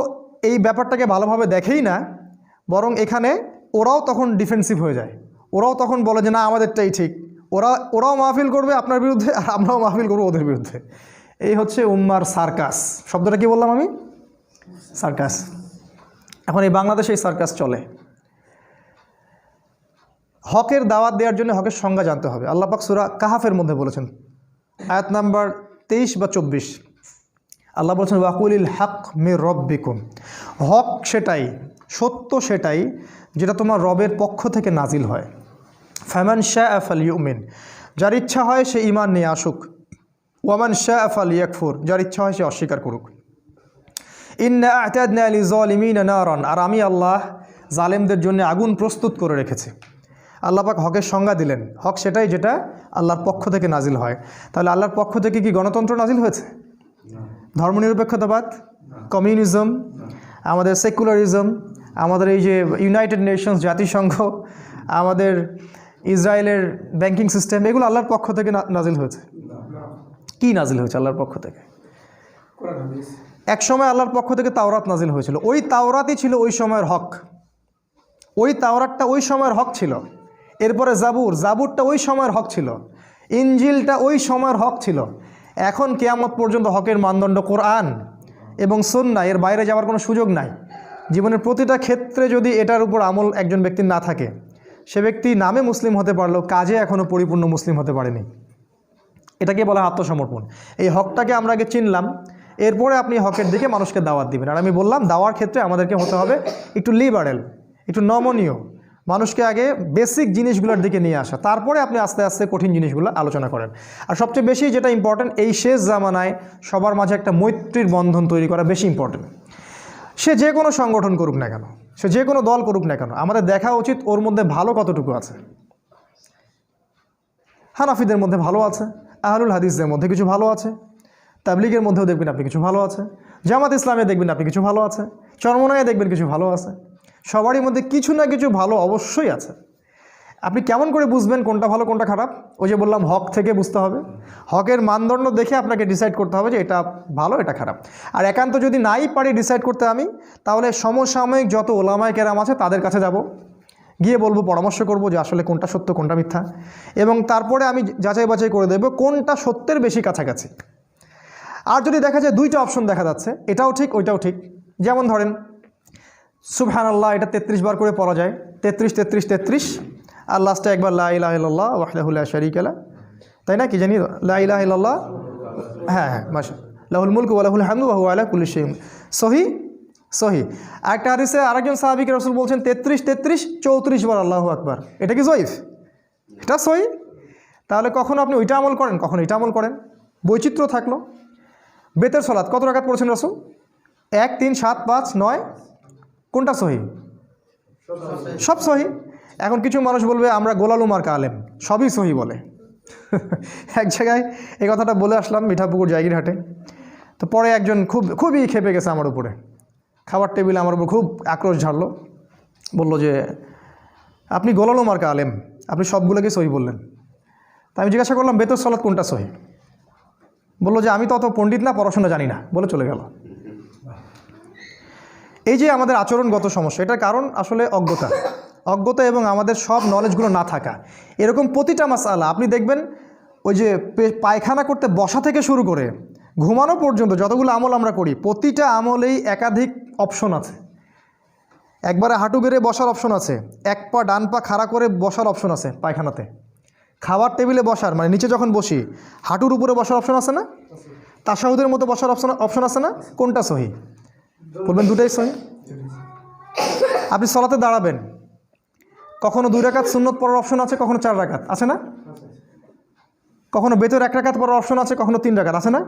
এই ব্যাপারটাকে ভালোভাবে দেখেই না, বরং এখানে ওরাও তখন ডিফেন্সিভ হয়ে যায়, ওরাও তখন বলে যে না আমাদেরটাই ঠিক, ওরাও মাহফিল করবে আপনার বিরুদ্ধে, আর আমরাও মাহফিল করবো ওদের বিরুদ্ধে। এই হচ্ছে উম্মার সার্কাস। শব্দটা কি বললাম আমি? সার্কাস। এখন এই বাংলাদেশে এই সার্কাস চলে। হকের দাওয়াত দেওয়ার জন্য হকের সংজ্ঞা জানতে হবে। আল্লাহ পাক সূরা কাহাফের মধ্যে বলেছেন, আয়াত নাম্বার 23 বা 24, আল্লাহ বলছেন ওয়াকুলিল হক মির রব্বিকুম, হক সেটাই, সত্য সেটাই যেটা তোমার রবের পক্ষ থেকে নাজিল হয়। ফামান শাআ ফালইউমিন, যার ইচ্ছা হয় সে ঈমান নিয়ে আসুক, ওয়ামান শাআ ফালইয়াকফুর, যার ইচ্ছা হয় সে অস্বীকার করুক। ইন্না আ'তাদনা লিযালিমিনা নারান, আর আমি আল্লাহ জালেমদের জন্য আগুন প্রস্তুত করে রেখেছি। আল্লাহ পাক হকের সংজ্ঞা দিলেন, হক সেটাই যেটা আল্লাহর পক্ষ থেকে নাজিল হয়। তাহলে আল্লাহর পক্ষ থেকে কি গণতন্ত্র নাজিল হয়েছে? ধর্মনিরপেক্ষতাবাদ, কমিউনিজম, আমাদের সেকুলারিজম, আমাদের এই যে ইউনাইটেড নেশনস, জাতিসংঘ, আমাদের ইসরায়েলের ব্যাংকিং সিস্টেম, এগুলো আল্লাহর পক্ষ থেকে নাজিল হয়েছে? কি নাজিল হয়েছে আল্লাহর পক্ষ থেকে? এক সময় আল্লাহর পক্ষ থেকে তাওরাত নাজিল হয়েছিল, ওই তাওরাতই ছিল ওই সময়ের হক, ওই তাওরাতটা ওই সময়ের হক ছিল। এরপরে জাবুরটা ওই সময়ের হক ছিল, ইনজিলটা ওই সময়ের হক ছিল। এখন কিয়ামত পর্যন্ত হকের মানদণ্ড কোরআন এবং সুন্নাহ, এর বাইরে যাওয়ার কোনো সুযোগ নাই। জীবনের প্রতিটা ক্ষেত্রে যদি এটার উপর আমল একজন ব্যক্তির না থাকে, সে ব্যক্তি নামে মুসলিম হতে পারলেও কাজে এখনও পরিপূর্ণ মুসলিম হতে পারেনি। এটাকে বলা আত্মসমর্পণ। এই হকটাকে আমরা আগে চিনলাম, এরপরে আপনি হকের দিকে মানুষকে দাওয়াত দিবেন। আর আমি বললাম দাওয়ার ক্ষেত্রে আমাদেরকে হতে হবে একটু লিবারেল, একটু নমনীয়, মানুষকে আগে বেসিক জিনিসগুলোর দিকে নিয়ে আসা, তারপরে আপনি আস্তে আস্তে কঠিন জিনিসগুলো আলোচনা করেন। আর সবচেয়ে বেশি যেটা ইম্পর্টেন্ট, এই শেষ জামানায় সবার মাঝে একটা মৈত্রীর বন্ধন তৈরি করা বেশি ইম্পর্টেন্ট। সে যে কোনো সংগঠন করুক না কেন, সে যে কোনো দল করুক না কেন, আমাদের দেখা উচিত ওর মধ্যে ভালো কতটুকু আছে। হানাফিদের মধ্যে ভালো আছে, আহলুল হাদিসদের মধ্যে কিছু ভালো আছে, তাবলিগের মধ্যেও দেখবেন আপনি কিছু ভালো আছে, জামাত ইসলামে দেখবেন আপনি কিছু ভালো আছে, চরমনায়ে দেখবেন কিছু ভালো আছে। সবারই মধ্যে কিছু না কিছু ভালো অবশ্যই আছে। আপনি কেমন করে বুঝবেন কোনটা ভালো কোনটা খারাপ? ওই যে বললাম, হক থেকে বুঝতে হবে, হকের মানদণ্ড দেখে আপনাকে ডিসাইড করতে হবে যে এটা ভালো এটা খারাপ। আর একান্ত যদি নাই পারি ডিসাইড করতে আমি, তাহলে সমসাময়িক যত ওলামায়ে কেরাম আছে তাদের কাছে যাব, গিয়ে বলবো, পরামর্শ করব যে আসলে কোনটা সত্য কোনটা মিথ্যা, এবং তারপরে আমি যাচাই বাছাই করে দেব কোনটা সত্যের বেশি কাছাকাছি। আর যদি দেখা যায় দুইটা অপশন দেখা যাচ্ছে, এটাও ঠিক ওইটাও ঠিক, যেমন ধরেন সুবহানাল্লাহ, এটা 33 বার করে পড়া যায়, 33 33 33, আর লাস্টে একবার লা ইলাহা ইল্লাল্লাহ ওয়াহদাহু লা শারীকা লাহ, তাই না? কি জানি লা ইলাহা ইল্লাল্লাহ, হ্যাঁ মাশাআল্লাহ, লাহুল মুলকু ওয়া লাহুল হামদু ওয়া হুয়া আলা কুল্লি শাইইন সহি সহি। আরেকটা হাদিসে আরেকজন সাহাবীকে রাসূল বলছেন 33 33 34 বার আল্লাহু আকবার। এটা কি জয়ীফ? এটা সহি। তাহলে কখনো আপনি ওইটা আমল করেন, কখনো এটা আমল করেন, বৈচিত্র্য থাকলো। বেতের সালাত কত রাকাত পড়েছেন রাসূল? 1 3 7 5 9, কোনটা সহি? সব সহি। এখন কিছু মানুষ বলবে আমরা গোলালু মার্কা আলেম, সবই সহি বলে। এক জায়গায় এই কথাটা বলে আসলাম মিঠাপুকুর জায়গিরহাটে। তো পরে একজন খুবই খেপে গেছে আমার উপরে, খাবার টেবিলে আমার উপর খুব আক্রোশ ঝাড়লো, বলল যে আপনি গোলালু মার্কা আলেম, আপনি সবগুলোকে সহি বললেন। তা আমি জিজ্ঞাসা করলাম বেতর সলাৎ কোনটা সহি? বললো যে আমি তো অত পণ্ডিত না, পড়াশোনা জানি না, বলে চলে গেল। এই যে আমাদের আচরণগত সমস্যা, এটার কারণ আসলে অজ্ঞতা এবং আমাদের সব নলেজগুলো না থাকা। এরকম প্রতিটা মাসআলা আপনি দেখবেন, ওই যে পায়খানা করতে বসা থেকে শুরু করে ঘুমানো পর্যন্ত যতগুলো আমল আমরা করি, প্রতিটা আমলেই একাধিক অপশন আছে। একবারে হাঁটু বেড়ে বসার অপশন আছে, এক পা ডান পা খাড়া করে বসার অপশন আছে পায়খানাতে। খাবার টেবিলে বসার মানে নিচে যখন বসি হাঁটুর উপরে বসার অপশন আছে না? তাশাহুদের মতো বসার অপশন আছে না? কোনটা সহি? বলবেন দুটাই সহি। আপনি সলাতে দাঁড়াবেন, কখনো 2 রাকাত সুন্নত পড়ার অপশন আছে, কখনো 4 রাকাত আছে না? কখনো বেতর 1 রাকাত পড়ার অপশন আছে, কখনো 3 রাকাত আছে না?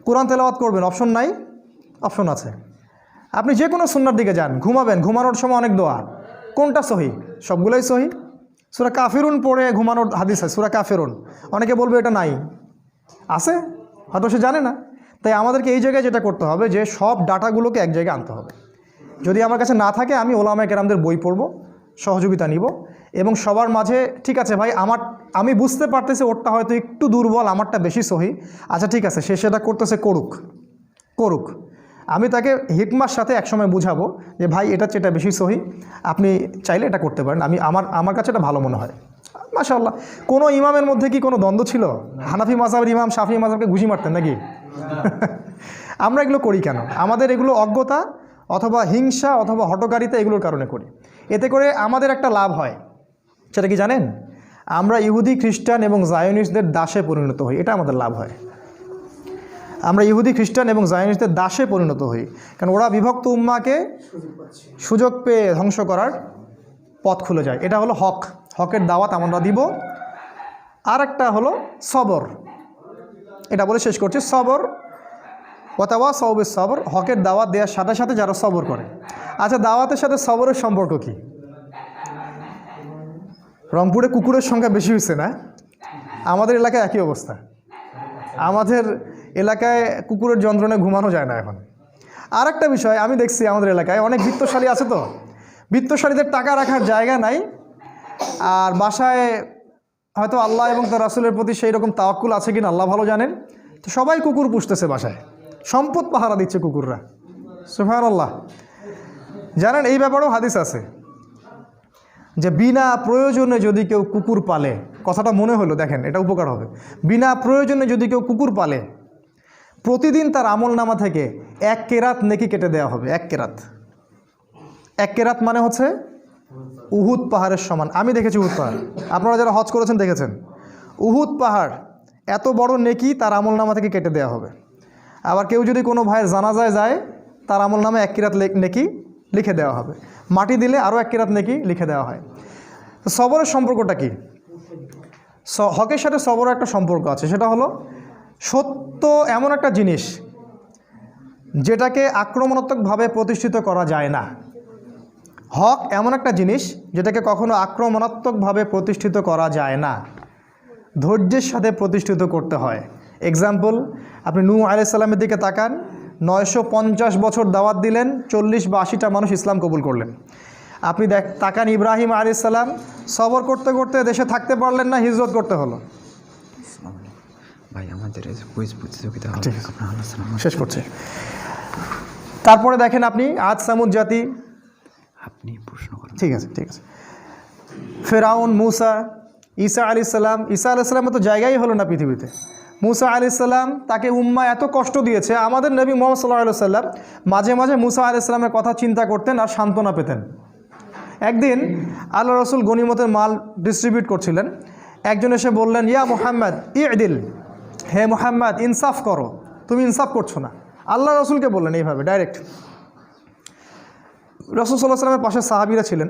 কোরআন তেলাওয়াত করবেন, অপশন নাই? অপশন আছে। আপনি যে কোনো সুন্নার দিকে যান, ঘুমাবেন, ঘুমানোর সময় অনেক দোয়া, কোনটা সহি? সবগুলোই সহি। সূরা কাফিরুন পড়ে ঘুমানোর হাদিস আছে, সূরা কাফিরুন। অনেকে বলবে এটা নাই, আছে, হয়তো সে জানে না। তাই আমাদেরকে এই জায়গায় যেটা করতে হবে যে সব ডাটাগুলোকে এক জায়গায় আনতে হবে। যদি আমার কাছে না থাকে আমি ওলামায়ে কেরামদের বই পড়ব, সহযোগিতা নিব, এবং সবার মাঝে ঠিক আছে ভাই আমি বুঝতে পারতেছি ওরটা হয়তো একটু দুর্বল, আমারটা বেশি সহি, আচ্ছা ঠিক আছে, সে সেটা করতেছে, করুক। আমি তাকে হিকমার সাথে একসময় বুঝাবো যে ভাই এটা চেয়ে এটা বেশি সহি, আপনি চাইলে এটা করতে পারেন, আমার কাছে এটা ভালো মনে হয়। মাশাআল্লাহ। কোনো ইমামের মধ্যে কি কোনো দ্বন্দ্ব ছিল? হানাফি মাযহাবের ইমাম শাফিঈ মাযহাবকে ঘুষি মারতেন নাকি? আমরা এগুলো করি কেন? আমাদের এগুলো অজ্ঞতা অথবা হিংসা অথবা হঠকারিতা এগুলোর কারণে করি। এতে করে আমাদের একটা লাভ হয়, সেটা কি জানেন? আমরা ইহুদি খ্রিস্টান এবং জায়োনিস্টদের দাসে পরিণত হই, এটা আমাদের লাভ হয়। আমরা ইহুদি খ্রিস্টান এবং জায়োনিস্টদের দাসে পরিণত হই, কারণ ওরা বিভক্ত উম্মাকে সুযোগ পেয়ে ধ্বংস করার পথ খুলে যায়। এটা হলো হকের দাওয়াত আমরা দিব। আর একটা হলো সবর, এটা বলে শেষ করছি। সবর ওয়াতাওয়াসাউ বিস সবর, হকের দাওয়াত দেওয়ার সাথে সাথে যারা সবর করে। আচ্ছা, দাওয়াতের সাথে সবরের সম্পর্ক কি? রংপুরে কুকুরের সংখ্যা বেশি হয়েছে না? আমাদের এলাকায় একই অবস্থা। আমাদের এলাকায় কুকুরের যন্ত্রণায় ঘুমানো যায় না এখন। আর একটা বিষয় আমি দেখছি, আমাদের এলাকায় অনেক বিত্তশালী আছে, তো বিত্তশালীদের টাকা রাখার জায়গা নাই, আর বাসায় হয়তো আল্লাহ এবং তার রাসূলের প্রতি সেই রকম তাওয়াক্কুল আছে কিনা আল্লাহ ভালো জানেন, তো সবাই কুকুর পুষতেছে বাসায়, সম্পদ পাহারা দিচ্ছে কুকুররা। সুবহানাল্লাহ। জানেন এই ব্যাপারেও হাদিস আছে যে বিনা প্রয়োজনে যদি কেউ কুকুর পালে, কথাটা মনে হলো, দেখেন এটা উপকার হবে। বিনা প্রয়োজনে যদি কেউ কুকুর পালে, প্রতিদিন তার আমলনামা থেকে 1 কেরাত নেকি কেটে দেওয়া হবে। 1 কেরাত মানে হচ্ছে উহুদ পাহাড়ের সমান। আমি দেখেছি উহুদ পাহাড়, আপনারা যারা হজ করেছেন দেখেছেন, উহুদ পাহাড় এত বড় নেকি তার আমলনামা থেকে কেটে দেওয়া হবে। আবার কেউ যদি কোনো ভাইয়ের জানাজায় যায়, তার আমলনামে 1 কেরাত নেকি লিখে দেওয়া হবে। মাটি দিলে আরও 1 কেরাত নেকি লিখে দেওয়া হয়। তো সবরের সম্পর্কটা কি? হকের সাথে সবরের একটা সম্পর্ক আছে, সেটা হলো সত্য এমন একটা জিনিস যেটাকে আক্রমণাত্মকভাবে প্রতিষ্ঠিত করা যায় না। হক এমন একটা জিনিস যেটাকে কখনো আক্রমণাত্মকভাবে প্রতিষ্ঠিত করা যায় না, ধৈর্যের সাথে প্রতিষ্ঠিত করতে হয়। এক্সাম্পল, আপনি নূহ আলাইহিস সালামের দিকে তাকান, 950 বছর দাওয়াত দিলেন, 40 বা 80টা মানুষ ইসলাম কবুল করলেন। আপনি তাকান ইব্রাহিম আলাইহিস সালাম, সবর করতে করতে দেশে থাকতে পারলেন না, হিজরত করতে হলো। ভাই আমাদের কুইজ প্রতিযোগিতা শেষ করছে। তারপরে দেখেন আপনি আদ সামুদ জাতি, আপনি প্রশ্ন করেন। ঠিক আছে। ফেরাউন, মুসা, ঈসা আলাইহিস সালাম। ঈসা আলাইহিস সালামের তো জায়গাই হলো না পৃথিবীতে। মুসা আলাইহিস সালাম, তাকে উম্মাহ এত কষ্ট দিয়েছে। আমাদের নবী মুহাম্মদ সাল্লাল্লাহু আলাইহি ওয়াসাল্লাম মাঝে মাঝে মুসা আলাইহিস সালামের কথা চিন্তা করতেন আর সান্ত্বনা পেতেন। একদিন আল্লাহ রসুল গনিমতের মাল ডিস্ট্রিবিউট করছিলেন, একজন এসে বললেন, ইয়া মুহাম্মদ ইদিল, হে মুহাম্মদ ইনসাফ করো, তুমি ইনসাফ করছো না। আল্লাহ রসুলকে বললেন এইভাবে ডাইরেক্ট। রসুল সাল্লাল্লাহু আলাইহি ওয়াসাল্লামের পাশে সাহাবীরা ছিলেন,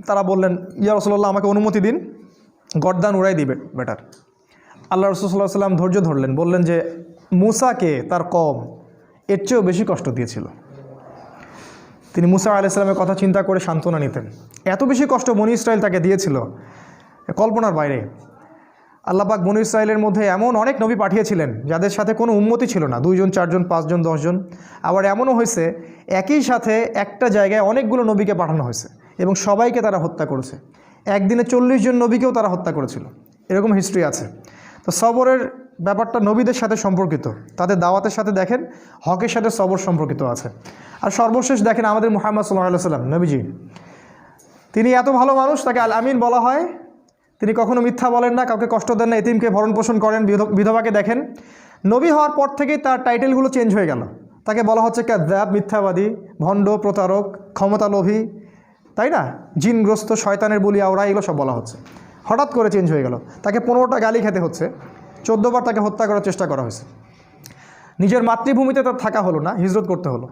তারা বললেন, ইয়া রাসূলুল্লাহ আমাকে অনুমতি দিন, গর্দান উড়াই দিবে বেটার। আল্লাহ রসুল সাল্লাল্লাহু আলাইহি ওয়াসাল্লাম ধৈর্য ধরলেন, বললেন যে মুসাকে তার কওম এর চেয়েও বেশি কষ্ট দিয়েছিল। তিনি মুসা আলাইহিস সালামের কথা চিন্তা করে সান্ত্বনা নিতেন। এত বেশি কষ্ট বনী ইসরায়েল তাকে দিয়েছিল, কল্পনার বাইরে। আল্লাহ পাক বনী ইসরায়েলের মধ্যে এমন অনেক নবী পাঠিয়েছিলেন যাদের সাথে কোনো উম্মতি ছিল না, 2 জন 4 জন 5 জন 10 জন। আবার এমনও হয়েছে একই সাথে একটা জায়গায় অনেকগুলো নবীকে পাঠানো হয়েছে এবং সবাইকে তারা হত্যা করেছে। একদিনে 40 জন নবীকেও তারা হত্যা করেছিল, এরকম হিস্ট্রি আছে। তো সবরের ব্যাপারটা নবীদের সাথে সম্পর্কিত, তাদের দাওয়াতের সাথে দেখেন হকের সাথে সবর সম্পর্কিত আছে। আর সর্বশেষ দেখেন আমাদের মুহাম্মদ সাল্লাল্লাহু আলাইহি ওয়াসাল্লাম নবীজি, তিনি এত ভালো মানুষ, তাকে আল আমিন বলা হয়। তিনি কখনো মিথ্যা বলেন না, কাউকে কষ্ট দেন না, এতিমকে ভরণ পোষণ করেন, বিধবাকে দেখেন। নবী হওয়ার পর থেকেই তার টাইটেলগুলো চেঞ্জ হয়ে গেল। তাকে বলা হচ্ছে কাযযাব, মিথ্যাবাদী, ভণ্ড, প্রতারক, ক্ষমতালোভী, তাই না, জিনগ্রস্ত, শয়তানের বলি আওড়া, এগুলো সব বলা হচ্ছে। হঠাৎ করে চেঞ্জ হয়ে গেল। তাকে 15টা গালি খেতে হচ্ছে, 14 বার তাকে হত্যা করার চেষ্টা করা হয়েছে। নিজের মাতৃভূমিতে তার থাকা হলো না, হিজরত করতে হলো,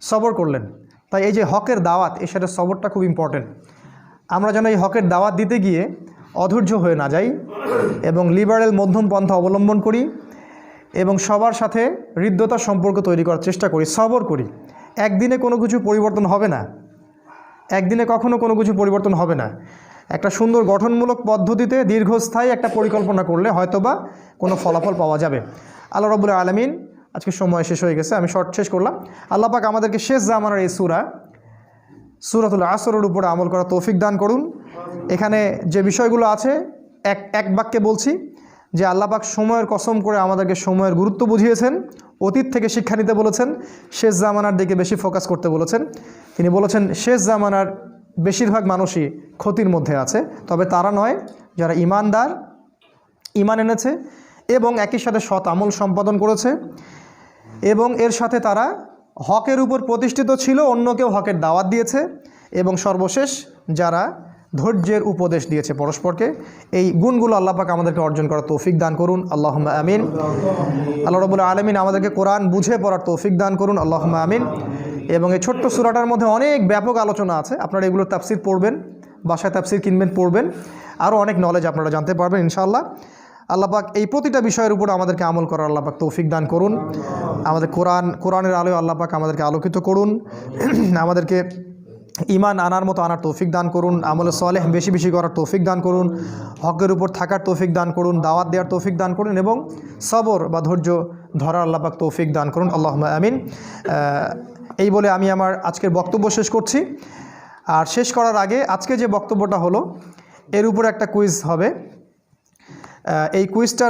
সবর করলেন। তাই এই যে হকের দাওয়াত, এর সাথে সবরটা খুব ইম্পর্টেন্ট। আমরা যেন এই হকের দাওয়াত দিতে গিয়ে অধৈর্য হয়ে না যাই এবং লিবারেল মধ্যম পন্থা অবলম্বন করি এবং সবার সাথে হৃদ্যতার সম্পর্ক তৈরি করার চেষ্টা করি, সবর করি। একদিনে কোনো কিছু পরিবর্তন হবে না, একদিনে কখনো কোনো কিছু পরিবর্তন হবে না। একটা সুন্দর গঠনমূলক পদ্ধতিতে দীর্ঘস্থায়ী একটা পরিকল্পনা করলে হয়তোবা কোনো ফলাফল পাওয়া যাবে। আল্লাহ রাব্বুল আলামিন, আজকে সময় শেষ হয়ে গেছে, আমি শর্ট শেষ করলাম। আল্লাহ পাক আমাদেরকে শেষ জামানার এই সূরাতুল আসরের উপরে আমল করা তৌফিক দান করুন। এখানে যে বিষয়গুলো আছে এক বাক্যে বলছি যে আল্লাহ পাক সময়ের কসম করে আমাদেরকে সময়ের গুরুত্ব বুঝিয়েছেন, অতীত থেকে শিক্ষা নিতে বলেছেন, শেষ জামানার দিকে বেশি ফোকাস করতে বলেছেন। তিনি বলেছেন শেষ জামানার বেশিরভাগ মানুষই ক্ষতির মধ্যে আছে, তবে তারা নয় যারা ইমানদার, ইমান এনেছে এবং একই সাথে সৎ আমল সম্পাদন করেছে এবং এর সাথে তারা হকের উপর প্রতিষ্ঠিত ছিল, অন্যকেও হকের দাওয়াত দিয়েছে এবং সর্বশেষ যারা ধৈর্যের উপদেশ দিয়েছে পরস্পরকে। এই গুণগুলো আল্লাহ পাক আমাদেরকে অর্জন করার তৌফিক দান করুন, আল্লাহুম্মা আমিন। আল্লাহ রাব্বুল আলামিন আমাদেরকে কোরআন বুঝে পড়ার তৌফিক দান করুন, আল্লাহুম্মা আমিন। এবং এই ছোট্ট সূরাটার মধ্যে অনেক ব্যাপক আলোচনা আছে, আপনারা এগুলোর তাফসির পড়বেন, বাসায় তাফসির কিনবেন, পড়বেন, আরও অনেক নলেজ আপনারা জানতে পারবেন ইনশাআল্লাহ। আল্লাহ পাক এই প্রতিটা বিষয়ের উপর আমাদেরকে আমল করার আল্লাহ পাক তৌফিক দান করুন। আমাদের কোরআনের আলোয় আল্লাহ পাক আমাদেরকে আলোকিত করুন, আমাদেরকে ইমান আনার মতো আনার তৌফিক দান করুন, আমলে সালেহ বেশি বেশি করার তৌফিক দান করুন, হকের উপর থাকার তৌফিক দান করুন, দাওয়াত দেওয়ার তৌফিক দান করুন এবং সবর বা ধৈর্য ধরার আল্লাহ পাক তৌফিক দান করুন, আল্লাহুম্মা আমিন। এই বলে আমি আমার আজকের বক্তব্য শেষ করছি। আর শেষ করার আগে আজকে যে বক্তব্যটা হলো এর উপর একটা কুইজ হবে। এই কুইজটার